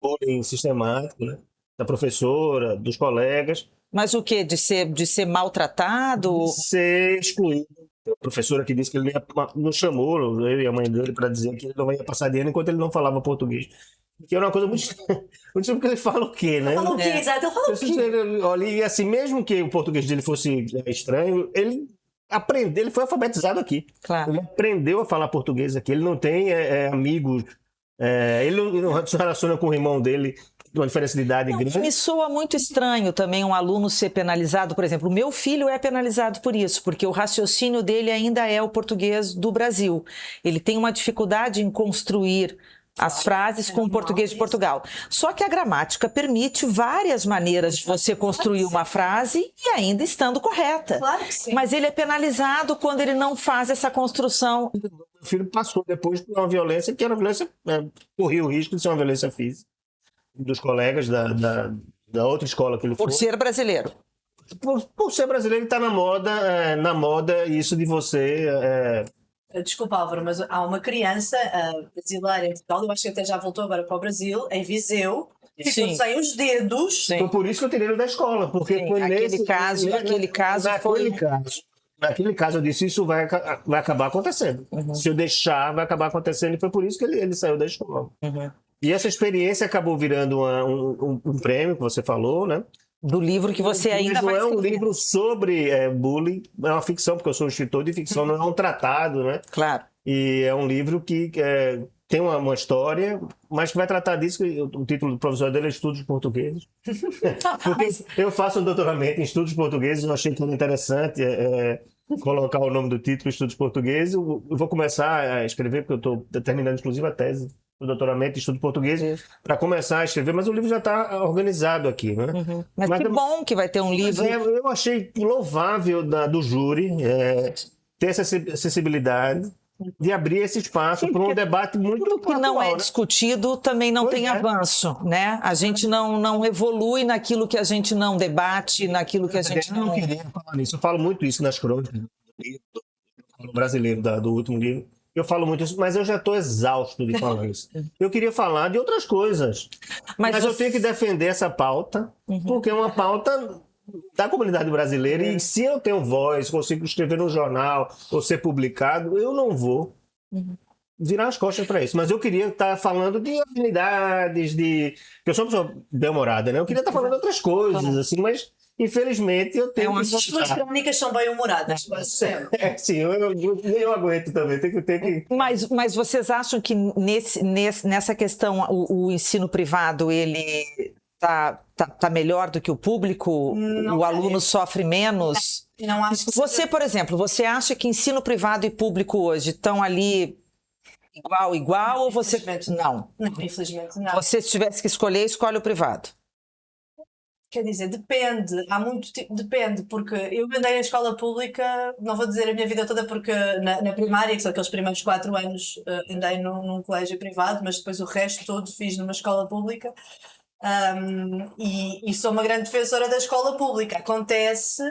bullying sistemático, né? Da professora, dos colegas, Mas o quê? De ser maltratado? ser excluído. Tem uma professora que disse que ele nos chamou, eu e a mãe dele, para dizer que ele não ia passar de ano enquanto ele não falava português. Que era uma coisa muito estranha. Muito estranha, porque ele fala o quê, né? Fala o quê, exato? Ele fala o quê? Olha, e assim, mesmo que o português dele fosse estranho, ele aprendeu, ele foi alfabetizado aqui. Claro. Ele aprendeu a falar português aqui. Ele não tem amigos, ele não se relaciona com o irmão dele, uma diferença de idade grande. Me soa muito estranho também um aluno ser penalizado, por exemplo, o meu filho é penalizado por isso, porque o raciocínio dele ainda é o português do Brasil. Ele tem uma dificuldade em construir as frases com o português de Portugal. Só que a gramática permite várias maneiras de você construir uma frase e ainda estando correta. Claro que sim. Mas ele é penalizado quando ele não faz essa construção. Meu filho passou depois por uma violência que era uma violência, corria o risco de ser uma violência física dos colegas da outra escola que ele foi. Por ser brasileiro. Por ser brasileiro, ele está na moda isso de você... Desculpa, Álvaro, mas há uma criança brasileira em Portugal, eu acho que até já voltou agora para o Brasil, em Viseu, ficou Sim. sem os dedos. Sim. Foi por isso que eu tirei ele da escola, porque Sim, foi aquele caso foi... Naquele caso eu disse, isso vai acabar acontecendo. Se eu deixar, vai acabar acontecendo, e foi por isso que ele saiu da escola. E essa experiência acabou virando um prêmio, que você falou, né? Do livro que você ainda Mas não vai é um escrever. livro sobre bullying, é uma ficção, porque eu sou um escritor de ficção, não é um tratado, né? Claro. E é um livro que tem uma história, mas que vai tratar disso. O título do professor dele é Estudos Portugueses. Porque eu faço um doutoramento em Estudos Portugueses, eu achei que era interessante colocar o nome do título Estudos Portugueses. Eu vou começar a escrever, porque eu estou terminando, inclusive, a tese do doutoramento em Estudos Portugueses, para começar a escrever, mas o livro já está organizado aqui, né? Mas que bom que vai ter um livro. Eu achei louvável do júri ter essa acessibilidade de abrir esse espaço para um debate muito Tudo que não atual, é né? discutido também não Pois tem é. avanço, né? A gente não evolui naquilo que a gente não debate, naquilo que a gente Eu não queria falar nisso. Eu falo muito isso nas crônicas do livro, do brasileiro, do último livro. Eu falo muito isso, mas eu já estou exausto de falar isso. Eu queria falar de outras coisas. Mas eu tenho que defender essa pauta, porque é uma pauta da comunidade brasileira, e se eu tenho voz, consigo escrever no jornal ou ser publicado, eu não vou virar as costas para isso. Mas eu queria estar falando de afinidades, eu sou uma pessoa bem-humorada, né? Eu queria estar falando de outras coisas, assim, mas infelizmente eu tenho que As tuas crónicas são bem humoradas, quase sempre. sim, eu aguento também, tem que... Mas vocês acham que nessa questão o ensino privado ele tá melhor do que o público? Não O aluno sofre menos? Não acho que Você, por exemplo, você acha que ensino privado e público hoje estão ali igual ou você... Infelizmente Não. Não, infelizmente não. Você, se tivesse que escolher, escolhe o privado. Quer dizer, depende, depende, porque eu andei na escola pública, não vou dizer a minha vida toda, porque na primária, que são aqueles primeiros 4 anos, andei num colégio privado, mas depois o resto todo fiz numa escola pública. E sou uma grande defensora da escola pública. Acontece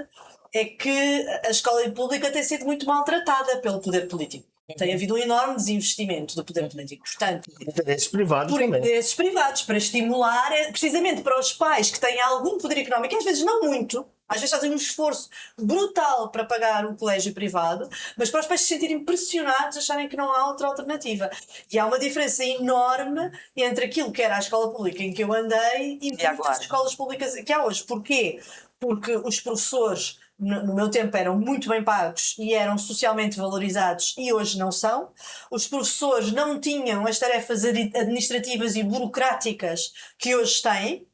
é que a escola pública tem sido muito maltratada pelo poder político. Tem havido um enorme desinvestimento do poder político. Portanto, Interesses privados por também. interesses privados, para estimular, precisamente para os pais que têm algum poder económico, e às vezes não muito, às vezes fazem um esforço brutal para pagar um colégio privado, mas para os pais se sentirem pressionados, acharem que não há outra alternativa. E há uma diferença enorme entre aquilo que era a escola pública em que eu andei e muitas escolas públicas que há hoje. Porquê? Porque os professores, no meu tempo, eram muito bem pagos e eram socialmente valorizados, e hoje não são. Os professores não tinham as tarefas administrativas e burocráticas que hoje têm.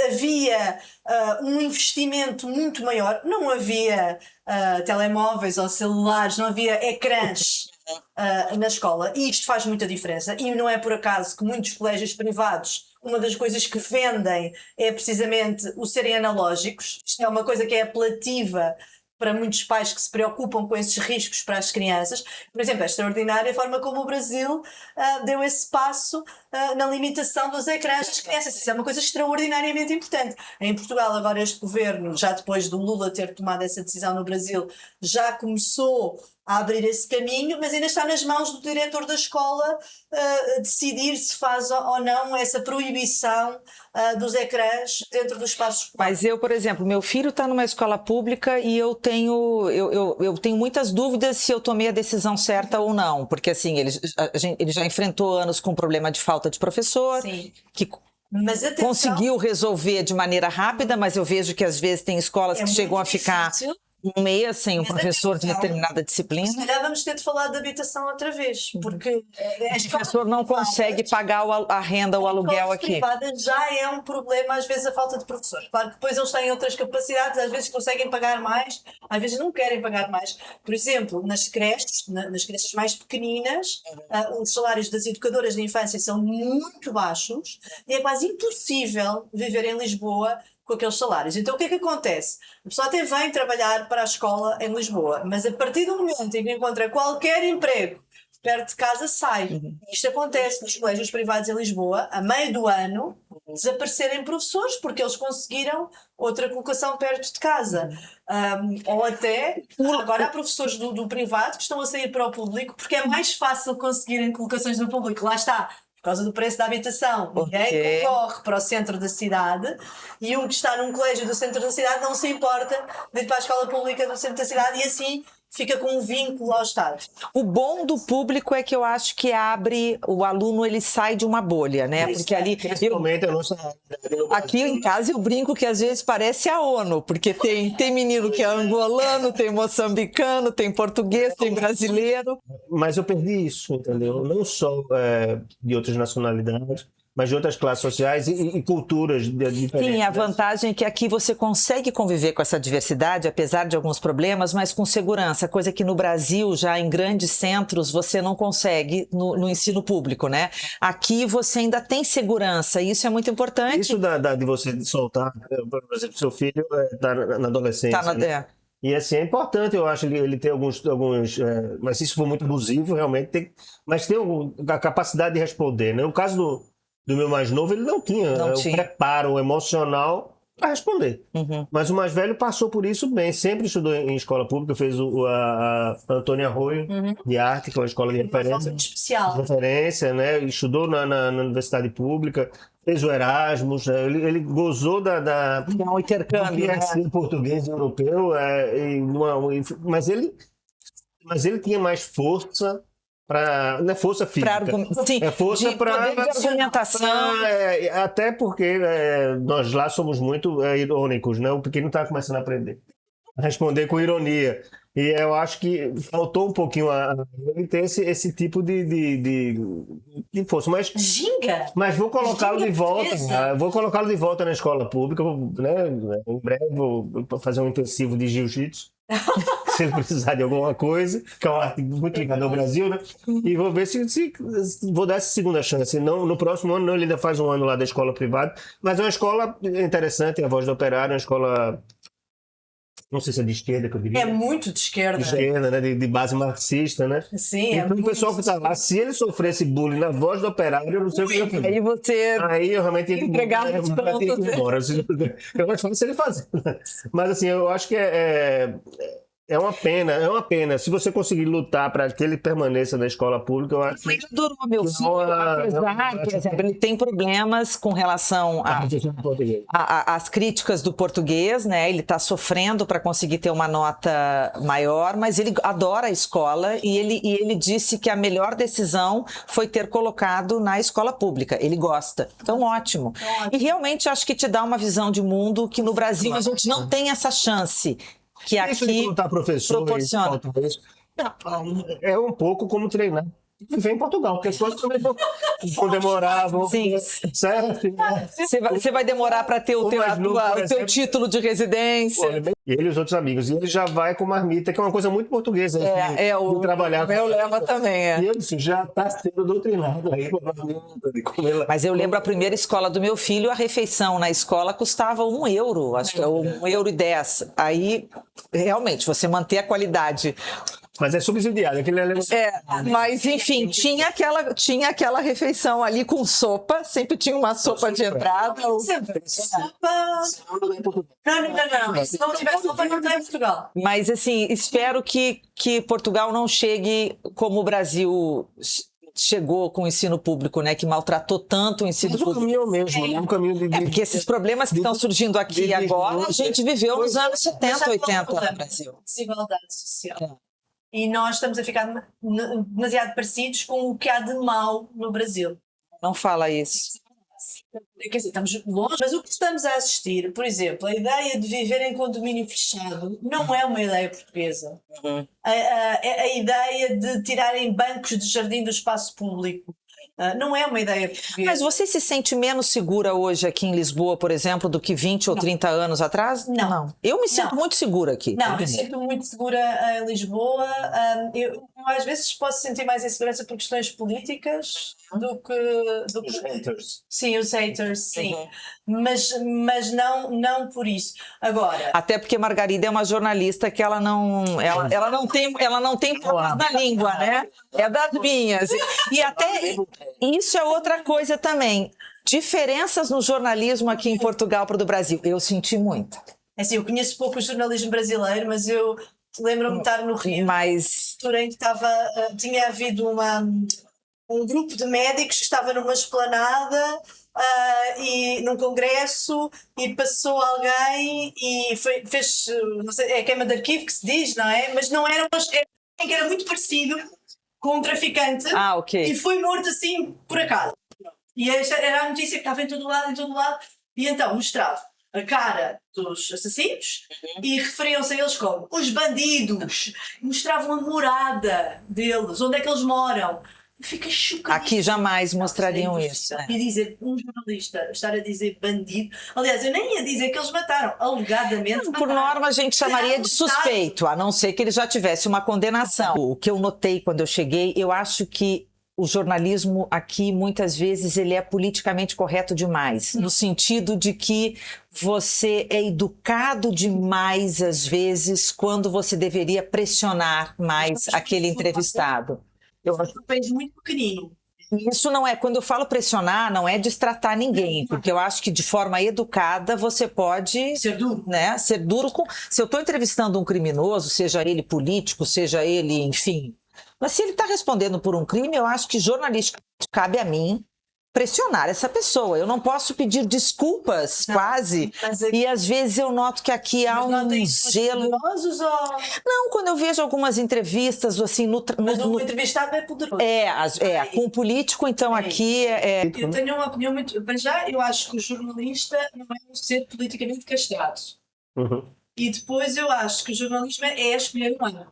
Havia um investimento muito maior, não havia telemóveis ou celulares, não havia ecrãs na escola, e isto faz muita diferença. E não é por acaso que muitos colégios privados, uma das coisas que vendem é precisamente o serem analógicos. Isto é uma coisa que é apelativa para muitos pais que se preocupam com esses riscos para as crianças. Por exemplo, é extraordinária a forma como o Brasil deu esse passo na limitação dos ecrãs das crianças. Isso é uma coisa extraordinariamente importante. Em Portugal, agora este governo, já depois do Lula ter tomado essa decisão no Brasil, já começou a abrir esse caminho, mas ainda está nas mãos do diretor da escola decidir se faz ou não essa proibição dos ecrãs dentro dos espaços escolares. Mas eu, por exemplo, meu filho está numa escola pública e eu tenho muitas dúvidas se eu tomei a decisão certa ou não, porque assim, ele já enfrentou anos com problema de falta de professor, Sim. que Mas atenção, conseguiu resolver de maneira rápida, mas eu vejo que às vezes tem escolas que chegam a ficar difícil. um mês sem um Mas professor de atenção, determinada Se disciplina. calhar vamos ter de falar de habitação outra vez, porque O professor não consegue pagar a renda, o aluguel aqui. privada já é um problema, às vezes, a falta de professores. Claro que depois eles têm outras capacidades, às vezes conseguem pagar mais, às vezes não querem pagar mais. Por exemplo, nas creches, nas crianças mais pequeninas, os salários das educadoras de infância são muito baixos e é quase impossível viver em Lisboa com aqueles salários. Então o que é que acontece? A pessoa até vem trabalhar para a escola em Lisboa, mas a partir do momento em que encontra qualquer emprego perto de casa, sai. Isto acontece nos colégios privados em Lisboa, a meio do ano, desaparecerem professores porque eles conseguiram outra colocação perto de casa. Ou até, agora há professores do privado que estão a sair para o público porque é mais fácil conseguirem colocações no público. Lá está. Por causa do preço da habitação. Ninguém concorre para o centro da cidade e um que está num colégio do centro da cidade não se importa de ir para a escola pública do centro da cidade e assim fica com um vínculo ao Estado. O bom do público é que eu acho que abre, o aluno ele sai de uma bolha, né? Porque ali Principalmente a nossa aqui em casa eu brinco que às vezes parece a ONU, porque tem menino que é angolano, tem moçambicano, tem português, tem brasileiro. Mas eu perdi isso, entendeu? Não só de outras nacionalidades, mas de outras classes sociais e culturas diferentes. Sim, a vantagem é que aqui você consegue conviver com essa diversidade, apesar de alguns problemas, mas com segurança, coisa que no Brasil, já em grandes centros, você não consegue no ensino público, né? Aqui você ainda tem segurança, e isso é muito importante. Isso de você soltar, por exemplo, seu filho está na adolescência, Tá né? E assim, é importante, eu acho, ele ter alguns mas se isso for muito abusivo, realmente mas tem a capacidade de responder, né? No caso do meu mais novo, ele não tinha o preparo emocional para responder. Mas o mais velho passou por isso bem, sempre estudou em escola pública, fez a Antônia Arroio de arte, que é uma escola de referência. Especial. Referência, né? Estudou na universidade pública, fez o Erasmus, ele gozou um intercâmbio, né? Português e europeu, mas ele tinha mais força. Não é força física, é força para argumentação. Até porque nós lá somos muito irônicos, né? O pequeno está começando a aprender a responder com ironia. E eu acho que faltou um pouquinho ele ter esse tipo de força. Mas vou colocá-lo de volta. Vou colocá-lo de volta na escola pública, né? Em breve vou fazer um intensivo de jiu-jitsu. Se ele precisar de alguma coisa, que é uma arte muito ligada ao Brasil, né? E vou ver se vou dar essa segunda chance. Não, no próximo ano, ele ainda faz um ano lá da escola privada, mas é uma escola interessante, a Voz do Operário, uma escola, não sei se é de esquerda, que eu diria. É muito de esquerda. De esquerda, né? De base marxista, né? Sim, então o pessoal que está lá, se ele sofresse bullying na Voz do Operário, eu não sei o que eu ia fazer. Aí eu realmente ia entregar os pontos. Embora. Eu acho que se ele fazer. Mas assim, eu acho que é uma pena. Se você conseguir lutar para que ele permaneça na escola pública, eu acho que... Ele adorou meu filho, apesar, por exemplo, ele tem problemas com relação às críticas do português, né? Ele está sofrendo para conseguir ter uma nota maior, mas ele adora a escola e ele disse que a melhor decisão foi ter colocado na escola pública. Ele gosta. Então, ótimo. E realmente acho que te dá uma visão de mundo que no Brasil a gente não tem essa chance. Que aqui professor, proporciona. É um pouco como treinar. viver em Portugal, porque as coisas também vão demorar, Sim. certo? Você vai demorar para ter o teu, mais novo, por o teu exemplo. título de residência. E ele e os outros amigos. E ele já vai com marmita, que é uma coisa muito portuguesa. O de trabalhar meu leva também, E ele assim, já está sendo doutrinado aí com a marmita, de comer lá. Mas eu lembro a primeira escola do meu filho, a refeição na escola custava €1, acho que é €1,10. Aí, realmente, você manter a qualidade. Mas é subsidiado. Mas enfim, tinha aquela refeição ali com sopa, sempre tinha uma sopa de entrada. Sempre. Sopa. Não. Se não tiver sopa, não tem em Portugal. Mas assim, espero que Portugal não chegue como o Brasil chegou com o ensino público, né? Que maltratou tanto o ensino Mas o público. caminho é o mesmo, né? Um caminho de... Porque esses problemas que estão surgindo aqui agora, a gente viveu nos anos 70, 80 no Brasil. Desigualdade social. E nós estamos a ficar demasiado parecidos com o que há de mau no Brasil. Não fala isso. Quer dizer, estamos longe, mas o que estamos a assistir, por exemplo, a ideia de viver em condomínio fechado não é uma ideia portuguesa. A ideia de tirarem bancos de jardim do espaço público não é uma ideia portuguesa. Mas você se sente menos segura hoje aqui em Lisboa, por exemplo, do que 20 ou 30 anos atrás? Não. Eu me sinto muito segura aqui. Não, eu sinto muito segura em Lisboa. Eu às vezes posso sentir mais insegurança por questões políticas do que... Os haters. Sim, os haters, sim. Mas não por isso. Agora... Até porque Margarida é uma jornalista que ela não tem papas na língua, né? É das minhas. E até isso é outra coisa também. Diferenças no jornalismo aqui em Portugal para o do Brasil. Eu senti muito. É assim, eu conheço pouco o jornalismo brasileiro, mas eu lembro-me de estar no Rio, Mas em que tinha havido um grupo de médicos que estava numa esplanada e num congresso e passou alguém e fez, não sei, é queima de arquivo que se diz, não é? Mas não era que era muito parecido com um traficante ok. e foi morto assim por acaso. E esta era a notícia que estava em todo lado, e então mostrava a cara dos assassinos e referiam-se a eles como os bandidos, mostravam a morada deles, onde é que eles moram. Fica chocado. Aqui jamais mostrariam isso. E dizer, um jornalista estar a dizer bandido, aliás, eu nem ia dizer que eles mataram, alegadamente Por mataram. norma, a gente chamaria de suspeito, a não ser que ele já tivesse uma condenação. O que eu notei quando eu cheguei, eu acho que o jornalismo aqui, muitas vezes, ele é politicamente correto demais, no sentido de que você é educado demais, às vezes, quando você deveria pressionar mais aquele entrevistado. Eu acho um país muito pequenino. Isso não é, quando eu falo pressionar, não é destratar ninguém, porque eu acho que de forma educada você pode Ser duro. né, ser duro com... Se eu estou entrevistando um criminoso, seja ele político, seja ele, enfim... Mas se ele está respondendo por um crime, eu acho que jornalisticamente cabe a mim pressionar essa pessoa. Eu não posso pedir desculpas, quase. E às vezes eu noto que aqui há um zelo... Não, quando eu vejo algumas entrevistas, assim... Mas o entrevistado é poderoso. Com o político, então aqui Eu tenho uma opinião muito... Para já, eu acho que o jornalista não é um ser politicamente castrado. E depois eu acho que o jornalismo é escolher um ano.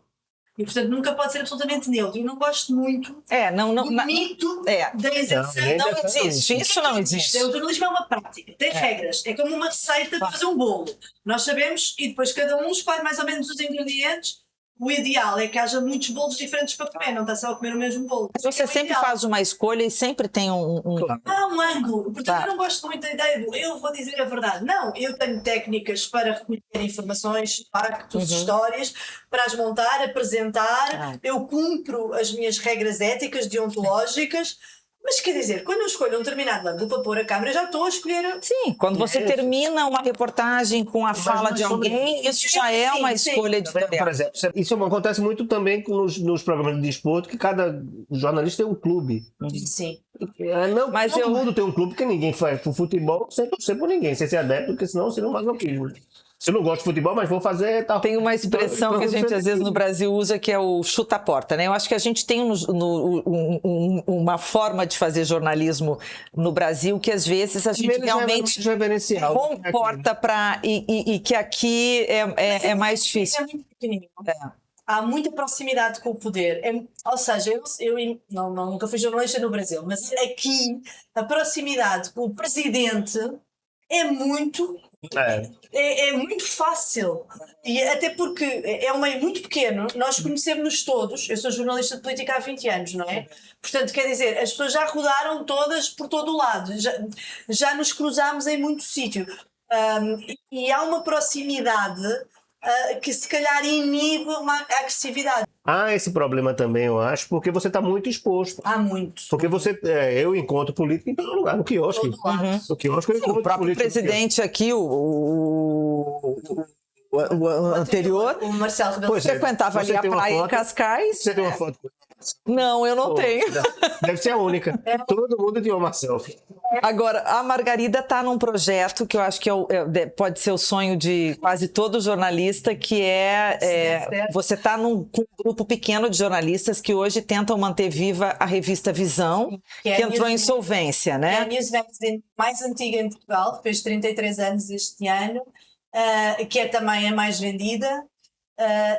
E, portanto, nunca pode ser absolutamente neutro. Eu não gosto muito do mito da isenção. Não existe. Isso não existe. O jornalismo é uma prática, tem regras. É como uma receita para fazer um bolo. Nós sabemos e depois cada um escolhe mais ou menos os ingredientes. O ideal é que haja muitos bolos diferentes para comer, não está só a comer o mesmo bolo. Você sempre faz uma escolha e sempre tem Claro. Há um ângulo. Portanto, eu não gosto muito da ideia do eu vou dizer a verdade. Não, eu tenho técnicas para recolher informações, factos, histórias, para as montar, apresentar. Eu cumpro as minhas regras éticas, deontológicas. Mas quer dizer, quando eu escolho um determinado ângulo para pôr a câmera, já estou a escolher... Sim, quando você termina uma reportagem com a fala de alguém, isso já é uma escolha editorial. Por exemplo, isso acontece muito também nos programas de desporto, que cada jornalista tem um clube. Sim. Não, mas todo mundo tem um clube, porque ninguém faz pro futebol sem torcer por ninguém, sem ser adepto, porque senão você não faz o que. Eu não gosto de futebol, mas vou fazer tal. Tem uma expressão que a gente às vezes no Brasil usa que é o chuta-porta, né? Eu acho que a gente tem uma forma de fazer jornalismo no Brasil que às vezes a gente realmente comporta para e que aqui é mais difícil. É muito pequenininho. há muita proximidade com o poder. Ou seja, nunca fui jornalista no Brasil, mas aqui a proximidade com o presidente é muito fácil. E até porque é um meio muito pequeno, nós conhecemos-nos todos. Eu sou jornalista de política há 20 anos, não é? Portanto, quer dizer, as pessoas já rodaram todas por todo o lado, já nos cruzámos em muito sítio. E há uma proximidade que se calhar inibe uma agressividade. Há esse problema também, eu acho, porque você está muito exposto. Há muito. Porque eu encontro político em todo lugar, no quiosque. No quiosque eu encontro O próprio político. presidente aqui, o anterior, O Marcelo Rebelo frequentava ali a praia em Cascais. Você tem uma foto? Não, eu não tenho. Deve ser a única. Todo mundo tem uma selfie. Agora, a Margarida está num projeto que eu acho que pode ser o sonho de quase todo jornalista, que você está com um grupo pequeno de jornalistas que hoje tentam manter viva a revista Visão, que entrou em insolvência, né? É a News Magazine mais antiga em Portugal, fez 33 anos este ano, que é também a mais vendida.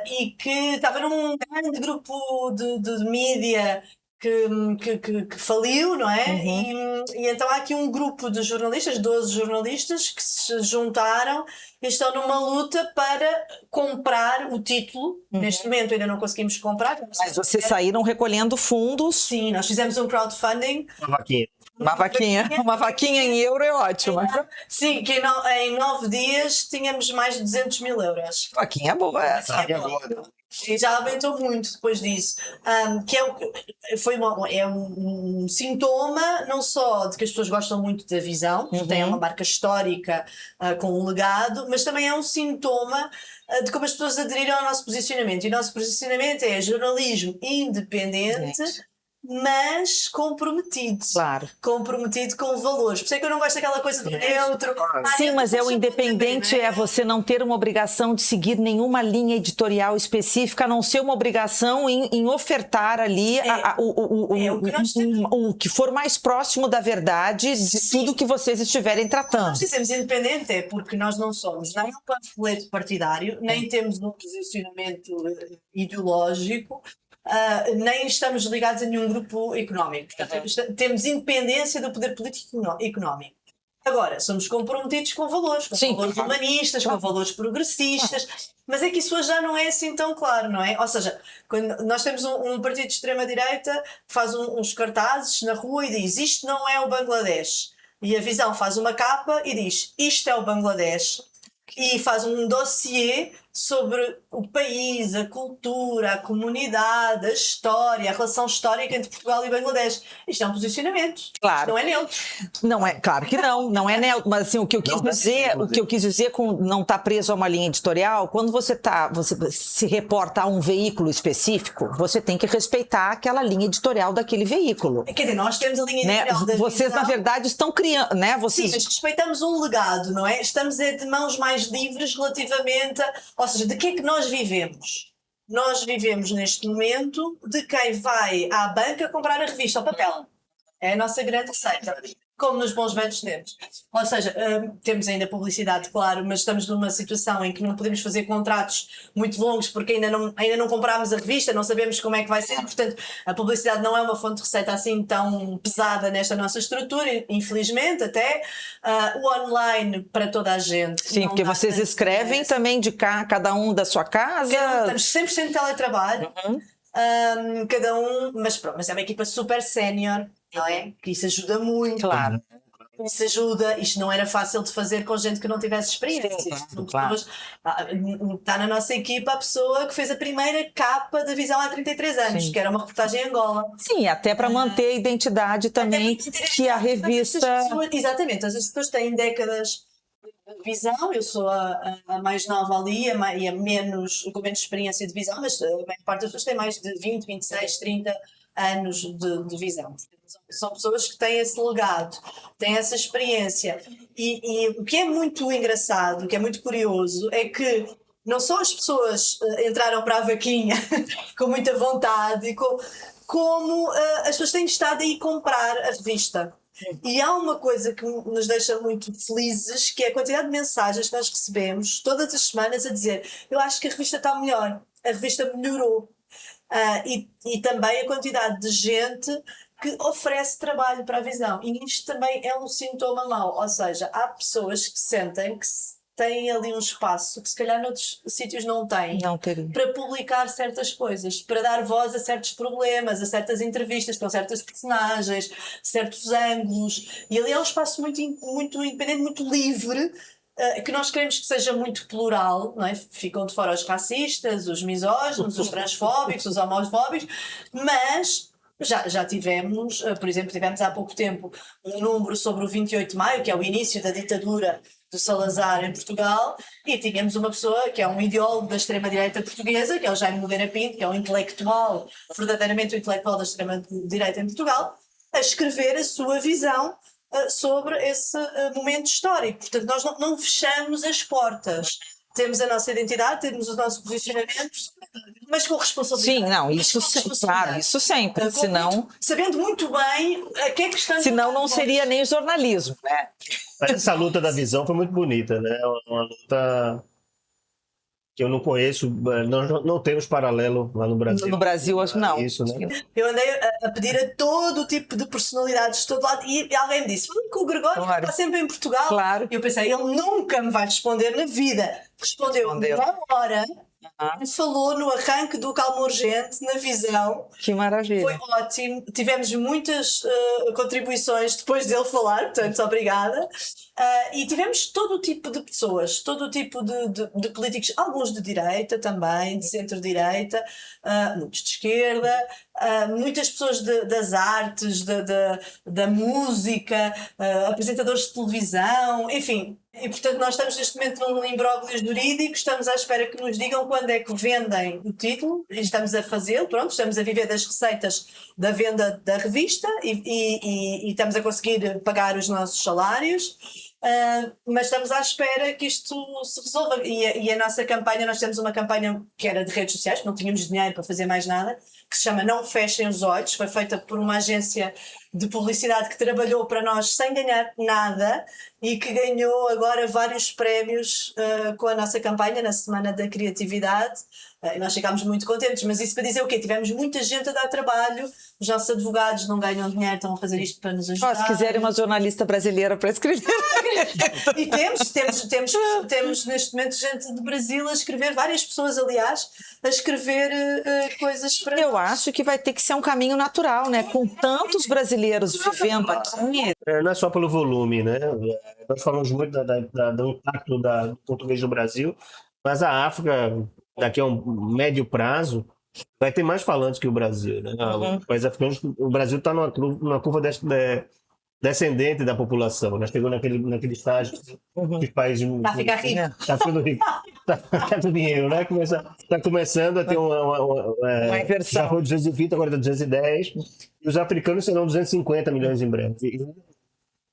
E que estava num grande grupo de mídia que faliu, não é? E então há aqui um grupo de jornalistas, 12 jornalistas, que se juntaram e estão numa luta para comprar o título. Neste momento ainda não conseguimos comprar. Mas vocês saíram recolhendo fundos. Sim, nós fizemos um crowdfunding. Uma vaquinha. Uma vaquinha em euro é ótima. Sim, que em 9 dias tínhamos mais de 200 mil euros. Vaquinha boa essa. E já aumentou muito depois disso. Que é um sintoma não só de que as pessoas gostam muito da Visão, que tem uma marca histórica com um legado, mas também é um sintoma de como as pessoas aderiram ao nosso posicionamento. E o nosso posicionamento é jornalismo independente, mas comprometido. Claro. Comprometido com valores. Por isso é que eu não gosto daquela coisa do neutro. Sim, mas o independente é você não ter uma obrigação de seguir nenhuma linha editorial específica, a não ser uma obrigação em ofertar ali o que for mais próximo da verdade de tudo que vocês estiverem tratando. Nós dizemos independente é porque nós não somos nem um panfleto partidário, nem temos um posicionamento ideológico, nem estamos ligados a nenhum grupo económico. Portanto, temos independência do poder político e económico. Agora, somos comprometidos com valores, valores humanistas, com valores progressistas, mas é que isso hoje já não é assim tão claro, não é? Ou seja, quando nós temos um partido de extrema-direita que faz uns cartazes na rua e diz isto não é o Bangladesh, e a Visão faz uma capa e diz isto é o Bangladesh, e faz um dossiê sobre o país, a cultura, a comunidade, a história, a relação histórica entre Portugal e Bangladesh. Isto é um posicionamento. Claro. Isto não é neutro. Não é, claro que não é neutro, mas assim, o que eu quis dizer com não estar preso a uma linha editorial, quando você se reporta a um veículo específico, você tem que respeitar aquela linha editorial daquele veículo. Quer dizer, nós temos a linha editorial da Vocês, Visão. na verdade, estão criando, né? Sim, mas respeitamos um legado, não é? Estamos de mãos mais livres relativamente ou seja, de que é que nós vivemos? Nós vivemos neste momento de quem vai à banca comprar a revista ao papel. É a nossa grande receita. Como nos bons velhos tempos. Ou seja, temos ainda publicidade, claro, mas estamos numa situação em que não podemos fazer contratos muito longos porque ainda não comprámos a revista, não sabemos como é que vai ser, portanto a publicidade não é uma fonte de receita assim tão pesada nesta nossa estrutura, infelizmente até. O online para toda a gente. Sim, porque vocês escrevem também de cá, cada um da sua casa. Estamos 100% de teletrabalho, cada um, mas é uma equipa super sénior. Não é? Que isso ajuda muito. Claro. Isso ajuda. Isto não era fácil de fazer com gente que não tivesse experiência. Claro. Está na nossa equipa a pessoa que fez a primeira capa da Visão há 33 anos, que era uma reportagem em Angola. Sim, até para manter a identidade também que a revista... Exatamente, as pessoas têm décadas de visão, eu sou a mais nova ali e com menos experiência de visão, mas a maior parte das pessoas tem mais de 20, 26, 30 anos de visão. São pessoas que têm esse legado, têm essa experiência. E o que é muito engraçado, o que é muito curioso, é que não só as pessoas entraram para a vaquinha com muita vontade, como as pessoas têm estado a ir comprar a revista. E há uma coisa que nos deixa muito felizes, que é a quantidade de mensagens que nós recebemos todas as semanas a dizer eu acho que a revista está melhor. a revista melhorou. E também a quantidade de gente que oferece trabalho para a visão. E isto também é um sintoma mau. Ou seja, há pessoas que sentem que têm ali um espaço que se calhar noutros sítios não têm. Não teria. Para publicar certas coisas, para dar voz a certos problemas, a certas entrevistas com certas personagens, certos ângulos. E ali é um espaço muito independente, muito livre, que nós queremos que seja muito plural, não é? Ficam de fora os racistas, os misóginos, os transfóbicos, os homofóbicos, mas já tivemos, por exemplo, tivemos há pouco tempo um número sobre o 28 de Maio, que é o início da ditadura de Salazar em Portugal, e tínhamos uma pessoa que é um ideólogo da extrema-direita portuguesa, que é o Jaime Nogueira Pinto, que é um intelectual, verdadeiramente o intelectual da extrema-direita em Portugal, a escrever a sua visão sobre esse momento histórico. Portanto, nós não fechamos as portas. Temos a nossa identidade, temos os nossos posicionamentos, mas com responsabilidade. Sim, não, isso claro, isso sempre, senão... Sabendo muito bem a que é que estamos... Senão não seria nem jornalismo, né? Mas essa luta da visão foi muito bonita, né? Uma luta que eu não conheço, não temos paralelo lá no Brasil. No Brasil, acho que não. Isso, né? Eu andei a pedir a todo tipo de personalidades de todo lado e alguém me disse, que o Gregório está sempre em Portugal. Claro. E eu pensei, ele nunca me vai responder na vida. Respondeu na hora e falou no arranque do Calma Urgente, na visão. Que maravilha. Foi ótimo. Tivemos muitas contribuições depois dele falar, portanto, obrigada. E tivemos todo o tipo de pessoas, todo o tipo de políticos, alguns de direita também, de centro-direita, muitos de esquerda, muitas pessoas das artes, da música, apresentadores de televisão, enfim. E, portanto, nós estamos neste momento num imbróglio jurídico, estamos à espera que nos digam quando é que vendem o título, e estamos a fazê-lo, pronto, estamos a viver das receitas da venda da revista e estamos a conseguir pagar os nossos salários. Mas estamos à espera que isto se resolva e a nossa campanha, nós temos uma campanha que era de redes sociais, não tínhamos dinheiro para fazer mais nada, que se chama Não Fechem os Olhos, foi feita por uma agência de publicidade que trabalhou para nós sem ganhar nada e que ganhou agora vários prémios com a nossa campanha na Semana da Criatividade. Nós ficámos muito contentes, mas isso para dizer o quê? Tivemos muita gente a dar trabalho, os nossos advogados não ganham dinheiro, estão a fazer isto para nos ajudar. Se quiserem uma jornalista brasileira para escrever. E temos neste momento gente de Brasil a escrever, várias pessoas aliás, a escrever coisas para Eu acho que vai ter que ser um caminho natural, né? Com tantos brasileiros vivendo aqui. Não é só pelo volume, né? Nós falamos muito do impacto do português no Brasil, mas a África, daqui a um médio prazo, vai ter mais falantes que o Brasil, né? Os países africanos, o Brasil está numa curva descendente da população, né? Chegou naquele estágio que os países... Está a ficar rico. Está ficando rico. Está do dinheiro, né? Está começando a ter uma inversão. Já foi 220, agora está 210. E os africanos serão 250 milhões em breve.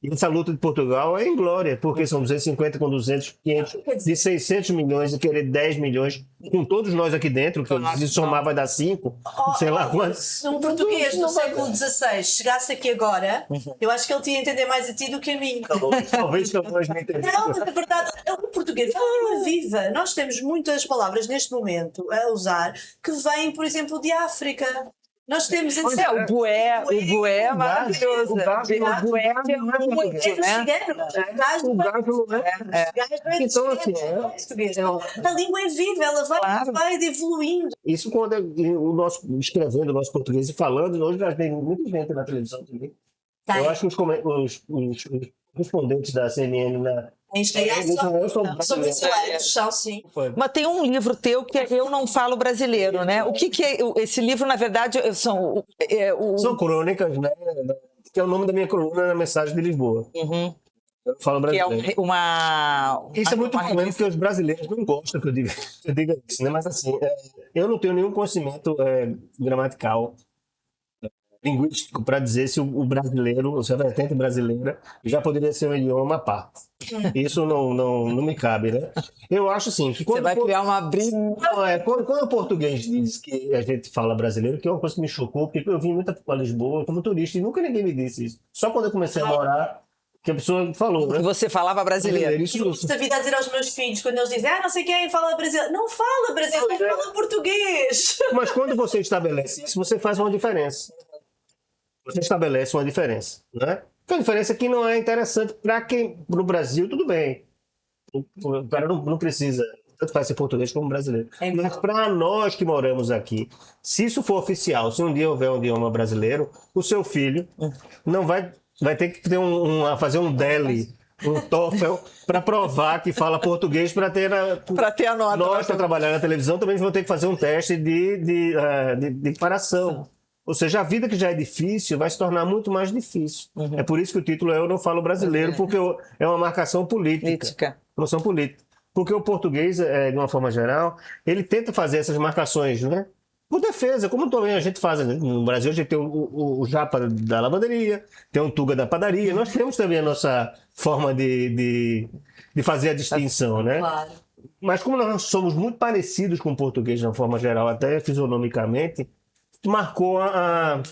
E essa luta de Portugal é inglória, porque são 250 com 200, 500, de 600 milhões e querer 10 milhões, com todos nós aqui dentro, que se somar vai dar 5, sei lá quantos. Se um português do século XVI chegasse aqui agora, eu acho que ele tinha a entender mais a ti do que a mim. Talvez que nós me entendemos. Não, mas a verdade, o português é uma língua viva. Nós temos muitas palavras neste momento a usar que vêm, por exemplo, de África. Nós temos O bué é maravilhoso. O bué é muito, né? Então, assim, a língua é viva, ela vai evoluindo. Isso quando escrevendo o nosso português e falando, hoje já tem muita gente na televisão também. Eu acho que os respondentes da CNN são brasileiros, são sim. Mas tem um livro teu que é Eu Não Falo Brasileiro, né? O que é esse livro? Na verdade, são crônicas, né? Que é o nome da minha coluna na Mensagem de Lisboa. Eu falo brasileiro. Que é isso é muito comum, porque os brasileiros não gostam que eu diga isso, né? Mas assim, eu não tenho nenhum conhecimento gramatical, linguístico, para dizer se o brasileiro, se a vertente brasileira já poderia ser um idioma à parte. Isso não me cabe, né? Eu acho assim que quando você vai criar uma briga. Quando o português diz que a gente fala brasileiro, que é uma coisa que me chocou, porque eu vim muito para Lisboa como turista e nunca ninguém me disse isso. Só quando eu comecei a morar que a pessoa falou, E né? você falava brasileiro. Isso, Eu gosto da vida a dizer aos meus filhos, quando eles dizem, não sei quem fala brasileiro. Não fala brasileiro, fala português. mas quando você estabelece isso, você faz uma diferença. Você estabelece uma diferença, né? Porque a diferença que não é interessante para quem, no Brasil, tudo bem. O cara não precisa, tanto faz ser português como brasileiro. É Mas para nós que moramos aqui, se isso for oficial, se um dia houver um idioma brasileiro, o seu filho não vai ter que ter fazer um DELI, um TOEFL, para provar que fala português para ter Para ter a nota. nós, para trabalhar na televisão, também vamos ter que fazer um teste de comparação. Ou seja, a vida que já é difícil vai se tornar muito mais difícil. É por isso que o título é Eu Não Falo Brasileiro, porque é uma marcação política. Noção política. Porque o português, de uma forma geral, ele tenta fazer essas marcações, né? Por defesa, como também a gente faz, né? No Brasil a gente tem o japa da lavanderia, tem o tuga da padaria, nós temos também a nossa forma de fazer a distinção, né? Claro. Mas como nós somos muito parecidos com o português de uma forma geral, até fisionomicamente, marcou a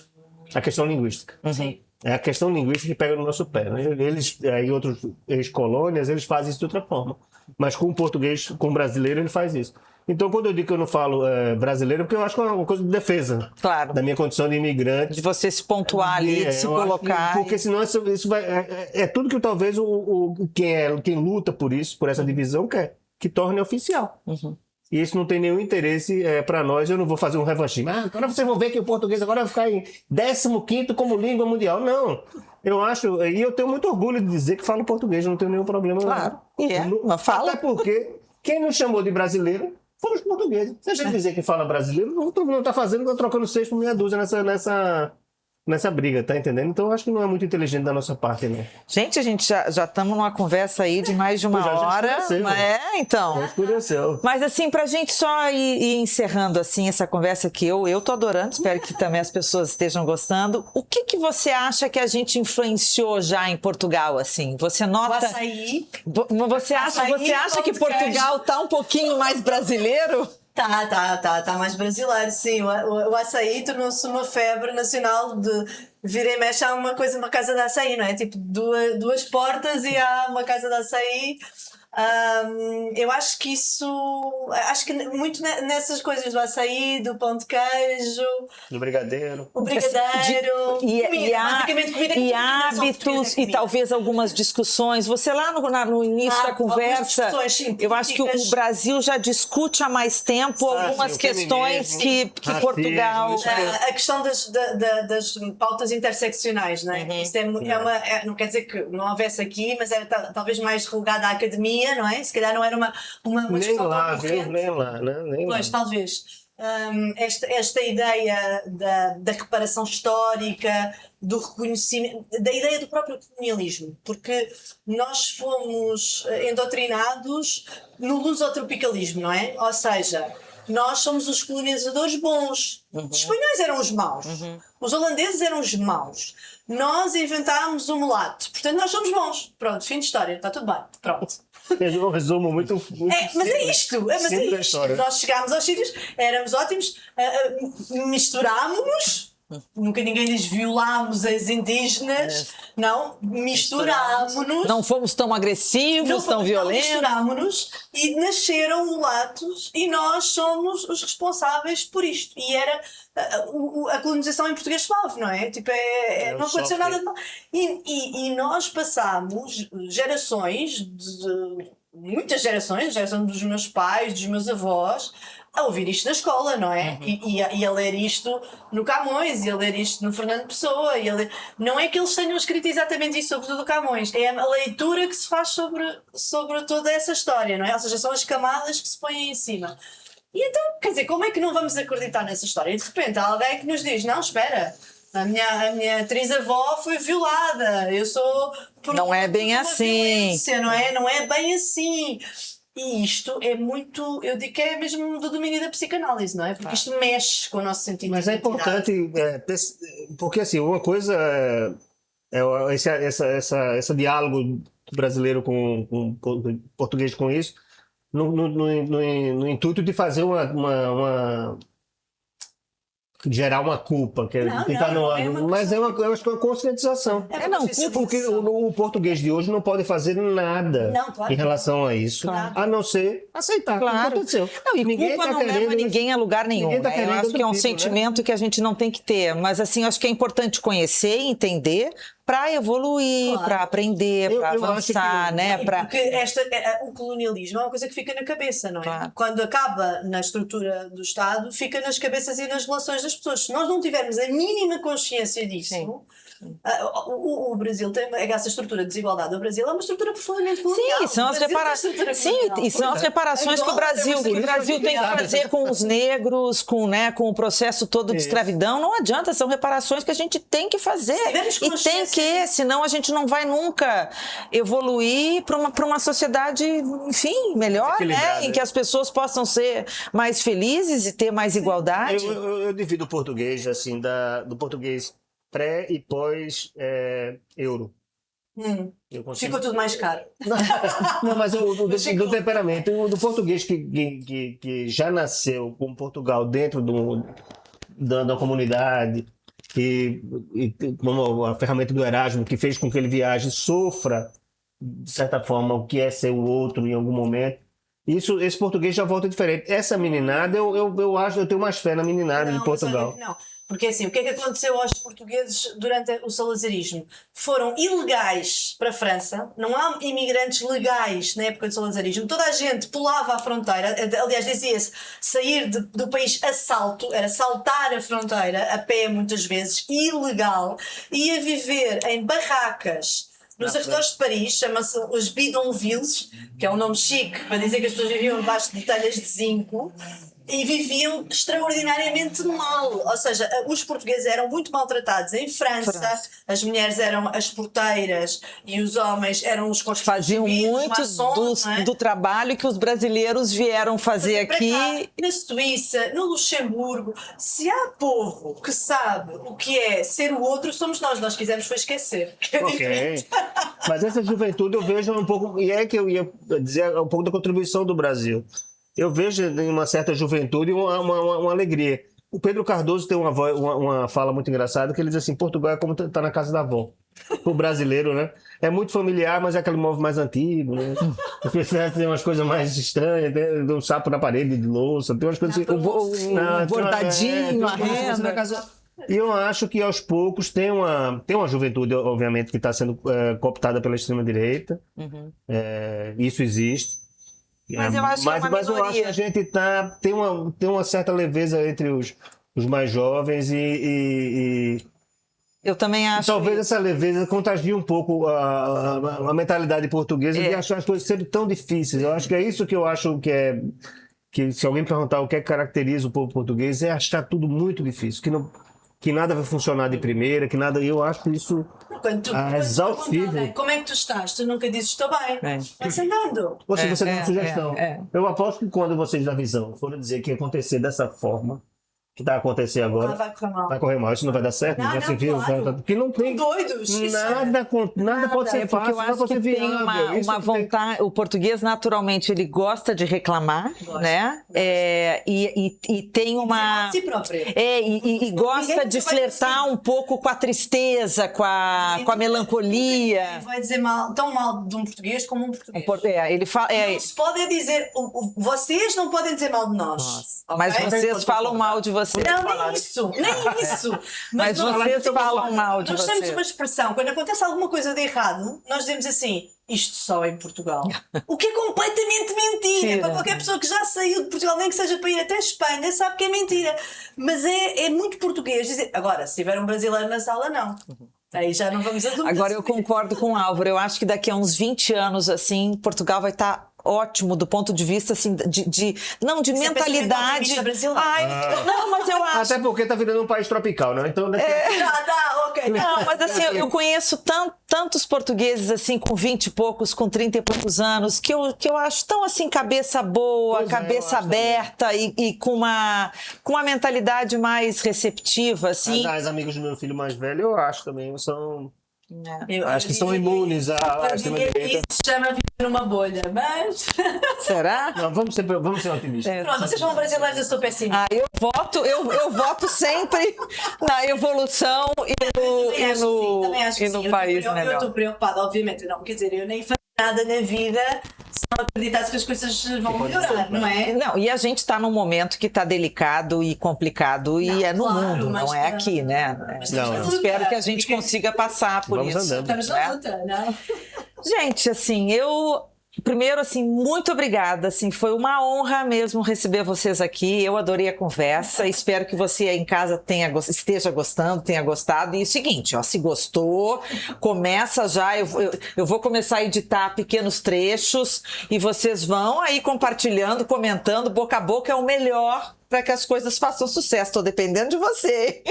questão linguística. Sim. É a questão linguística que pega no nosso pé, né? Eles, em outros ex-colônias, eles fazem isso de outra forma. Mas com o português, com o brasileiro, ele faz isso. Então, quando eu digo que eu não falo brasileiro, porque eu acho que é uma coisa de defesa. Claro. Da minha condição de imigrante. De você se pontuar ali, de se eu acho colocar. porque senão isso vai... É tudo que talvez quem luta por isso, por essa divisão, quer. Que torne oficial. E isso não tem nenhum interesse para nós. Eu não vou fazer um revanchismo. Agora vocês vão ver que o português agora vai ficar em 15º como língua mundial. Não. Eu acho, e eu tenho muito orgulho de dizer que falo português, não tenho nenhum problema. Claro. Mas fala. Até porque quem nos chamou de brasileiro foram os portugueses. Se a gente dizer que fala brasileiro, não está fazendo, está trocando 6 por meia dúzia nessa briga, tá entendendo? Então eu acho que não é muito inteligente da nossa parte, né? Gente, a gente já estamos numa conversa aí de mais de uma Já hora. escureceu. Então. Já escureceu. Mas assim, pra gente só ir encerrando assim essa conversa que eu tô adorando, espero que também as pessoas estejam gostando. O que você acha que a gente influenciou já em Portugal, assim? Você O nota... açaí. Você acha que Portugal tá um pouquinho mais brasileiro? Tá mais brasileiro, sim. O açaí tornou-se uma febre nacional de vira e mexe há uma casa de açaí, não é? Tipo, duas portas e há uma casa de açaí. Eu acho que muito nessas coisas do açaí, do pão de queijo, Do brigadeiro. o brigadeiro, basicamente comida que e tudo que não são hábitos português é e comida. talvez algumas discussões. Você lá no início da Algumas conversa, discussões, sim, eu acho que o políticas. Brasil já discute há mais tempo algumas sim, o questões feminismo, que racismo, Portugal... isso A questão das pautas interseccionais, não é? Isso não quer dizer que não houvesse aqui, mas era talvez mais relegada à academia, não é? Se calhar não era uma Nem questão lá, tão viu? corrente. Nem lá, né? Nem Pois, lá. talvez. Esta ideia da reparação histórica, do reconhecimento, da ideia do próprio colonialismo, porque nós fomos endoctrinados no lusotropicalismo, não é? Ou seja, nós somos os colonizadores bons. Os espanhóis eram os maus. Os holandeses eram os maus. Nós inventámos o mulato. Portanto, nós somos bons. Pronto, fim de história. Está tudo bem. Pronto. É um resumo muito Mas é isto. simples da história. Nós chegámos aos sítios, éramos ótimos, misturámos-nos. Nunca ninguém diz violámos as indígenas. Não, misturámos-nos. Não fomos tão agressivos, tão violentos. Misturámos-nos e nasceram mulatos e nós somos os responsáveis por isto. E era a colonização em português suave, não é? Tipo, não aconteceu nada de mal. E nós passámos gerações, muitas gerações, a geração dos meus pais, dos meus avós, a ouvir isto na escola, não é? E a ler isto no Camões, e a ler isto no Fernando Pessoa, não é que eles tenham escrito exatamente isso sobre tudo o Camões, é a leitura que se faz sobre toda essa história, não é? Ou seja, são as camadas que se põem em cima. E então, quer dizer, como é que não vamos acreditar nessa história? E de repente há alguém que nos diz, não, espera, a minha trisavó foi violada, eu sou... Não é bem assim. Não é? Não é bem assim. E isto é muito, eu digo que é mesmo do domínio da psicanálise, não é? Porque isto mexe com o nosso sentido Mas de é identidade. importante, porque assim, uma coisa é esse diálogo brasileiro com português com isso, no intuito de fazer uma gerar uma culpa, que Não, tá no, não é uma mas eu acho que é uma conscientização. É não, Porque o português de hoje não pode fazer nada Não, claro em que relação a isso, Claro. a não ser aceitar o que Claro. aconteceu. Não, e Ninguém culpa tá não querendo, leva ninguém a lugar nenhum. ninguém tá Né? Eu querendo acho que é um outro tipo, né? sentimento que a gente não tem que ter. Mas, assim, eu acho que é importante conhecer, entender, para evoluir, Claro. para aprender, Eu para acho avançar, que- né? Porque o colonialismo é uma coisa que fica na cabeça, não é? Claro. Quando acaba na estrutura do Estado, fica nas cabeças e nas relações das pessoas. Se nós não tivermos a mínima consciência disso, Sim. o Brasil tem essa estrutura de desigualdade. O Brasil é uma estrutura profundamente colonial. Sim, são as O Brasil tem reparações. estrutura Sim, colonial. e são as reparações que o Angola tem Brasil, uma que o estrutura Brasil tem que colonial. fazer com os negros, com o processo todo de Isso. escravidão. Não adianta, são reparações que a gente tem que fazer. Se tivermos E tem consciência que, senão a gente não vai nunca evoluir para uma sociedade, enfim, melhor, né? Equilibrada. Em que as pessoas possam ser mais felizes e ter mais igualdade. Eu divido o português, assim, do português pré e pós euro. Eu consigo... Ficou tudo mais caro. Não, mas do ficou. temperamento, o do português que já nasceu com Portugal dentro da comunidade, e como a ferramenta do Erasmo, que fez com que ele viaje, sofra, de certa forma, o que é ser o outro em algum momento. Esse português já volta diferente. Essa meninada, eu acho, eu tenho mais fé na meninada de Não, mas Portugal. olha que não. Porque assim, o que é que aconteceu aos portugueses durante o salazarismo? Foram ilegais para a França, não há imigrantes legais na época do salazarismo, toda a gente pulava a fronteira, aliás dizia-se sair do país a salto, era saltar a fronteira a pé muitas vezes, ilegal, ia viver em barracas nos arredores de Paris, chama-se os bidonvilles, que é um nome chique para dizer que as pessoas viviam debaixo de telhas de zinco, e viviam extraordinariamente mal. Ou seja, os portugueses eram muito maltratados em França. As mulheres eram as porteiras e os homens eram os construtores Faziam civis, os muito maçons, não é? do trabalho que os brasileiros vieram fazer Para aqui. cá, na Suíça, no Luxemburgo, se há povo que sabe o que é ser o outro, somos nós. Nós quisemos foi esquecer. Que é diferente. Ok. Mas essa juventude eu vejo um pouco, e é que eu ia dizer um pouco da contribuição do Brasil. Eu vejo em uma certa juventude uma alegria. O Pedro Cardoso tem uma fala muito engraçada que ele diz assim: Portugal é como estar na casa da avó. O brasileiro, né? É muito familiar, mas é aquele móvel mais antigo, né? As pessoas têm umas coisas mais estranhas, tem um sapo na parede de louça, tem umas coisas assim. O bordadinho, a renda. E eu acho que aos poucos tem uma juventude, obviamente, que está sendo cooptada pela extrema-direita. Isso existe. Mas eu acho que é uma mas eu acho que minoria. a gente tem uma certa leveza entre os mais jovens e Eu também acho. talvez essa leveza contagie um pouco a mentalidade portuguesa de achar as coisas sempre tão difíceis. Eu acho que é isso que eu acho que se alguém perguntar o que é que caracteriza o povo português, é achar tudo muito difícil, que nada vai funcionar de primeira, que nada. Eu acho isso Quando tu exaustível. perguntas, como é que tu estás? Tu nunca dizes estou bem. É. Vai-se andando. Ou se você dá uma sugestão. é. Eu aposto que quando vocês da visão forem dizer que ia acontecer dessa forma, que vai acontecer agora, Vai correr mal. vai correr mal. Isso não vai dar certo? Não, vai não, ser vivo, claro. porque não tem Doidos. Isso nada pode ser É porque fácil, eu nada acho pode que ser tem viável. Isso uma que tem- vontade. O português naturalmente ele gosta de reclamar, Gosta, né? E tem uma. De si próprio. E gosta Ninguém de vai flertar conseguir. um pouco com a tristeza, com a melancolia. Vai dizer tão mal de um português como um português. Ele fala. Não se pode dizer, vocês não podem dizer mal de nós. ok? Mas vocês falam mal de vocês. Não, nem isso, nem isso. Mas nós- vocês falam mal de Nós temos vocês. uma expressão, quando acontece alguma coisa de errado, nós dizemos assim, isto só em Portugal. O que é completamente mentira. Mentira. Para qualquer pessoa que já saiu de Portugal, nem que seja para ir até Espanha, sabe que é mentira. Mas é muito português dizer. Agora, se tiver um brasileiro na sala, não. Aí já não vamos a dúvida. Agora eu concordo com o Álvaro. Eu acho que daqui a uns 20 anos, assim, Portugal vai estar ótimo do ponto de vista, assim, de mentalidade. Brasileiro. Não, mas eu acho. Até porque tá virando um país tropical, né? Então, Ok. Não, mas assim, eu conheço tantos portugueses, assim, com 20 e poucos, com 30 e poucos anos, que eu acho tão, assim, cabeça boa, Pois é, cabeça eu acho aberta e com uma mentalidade mais receptiva, assim. as amigas do meu filho mais velho, eu acho também, são Acho que são imunes à extrema-direita. Isso se chama viver numa bolha, mas... Será? Não, vamos ser otimistas. Pronto, vocês são brasileiros, eu sou pessimista. Eu voto sempre na evolução e no país Eu melhor. estou preocupada, obviamente, não. Quer dizer, eu nem faço nada na vida se não acreditasse que as coisas vão melhorar, não é? Não, e a gente está num momento que está delicado e complicado e é no claro, mundo, mas não é aqui, né? mas Não, estamos na Espero luta. que a gente consiga passar por Vamos isso. andando. Estamos na luta, não? Gente, assim, primeiro, assim, muito obrigada, assim, foi uma honra mesmo receber vocês aqui, eu adorei a conversa, espero que você aí em casa esteja gostando, tenha gostado, e o seguinte, ó, se gostou, começa já, eu vou começar a editar pequenos trechos, e vocês vão aí compartilhando, comentando, boca a boca é o melhor para que as coisas façam sucesso, estou dependendo de você.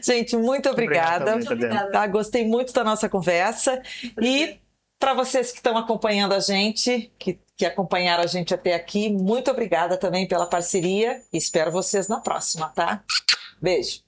Gente, muito obrigada, Obrigado, tá? Gostei muito da nossa conversa, e para vocês que estão acompanhando a gente, que acompanharam a gente até aqui, muito obrigada também pela parceria e espero vocês na próxima, tá? Beijo!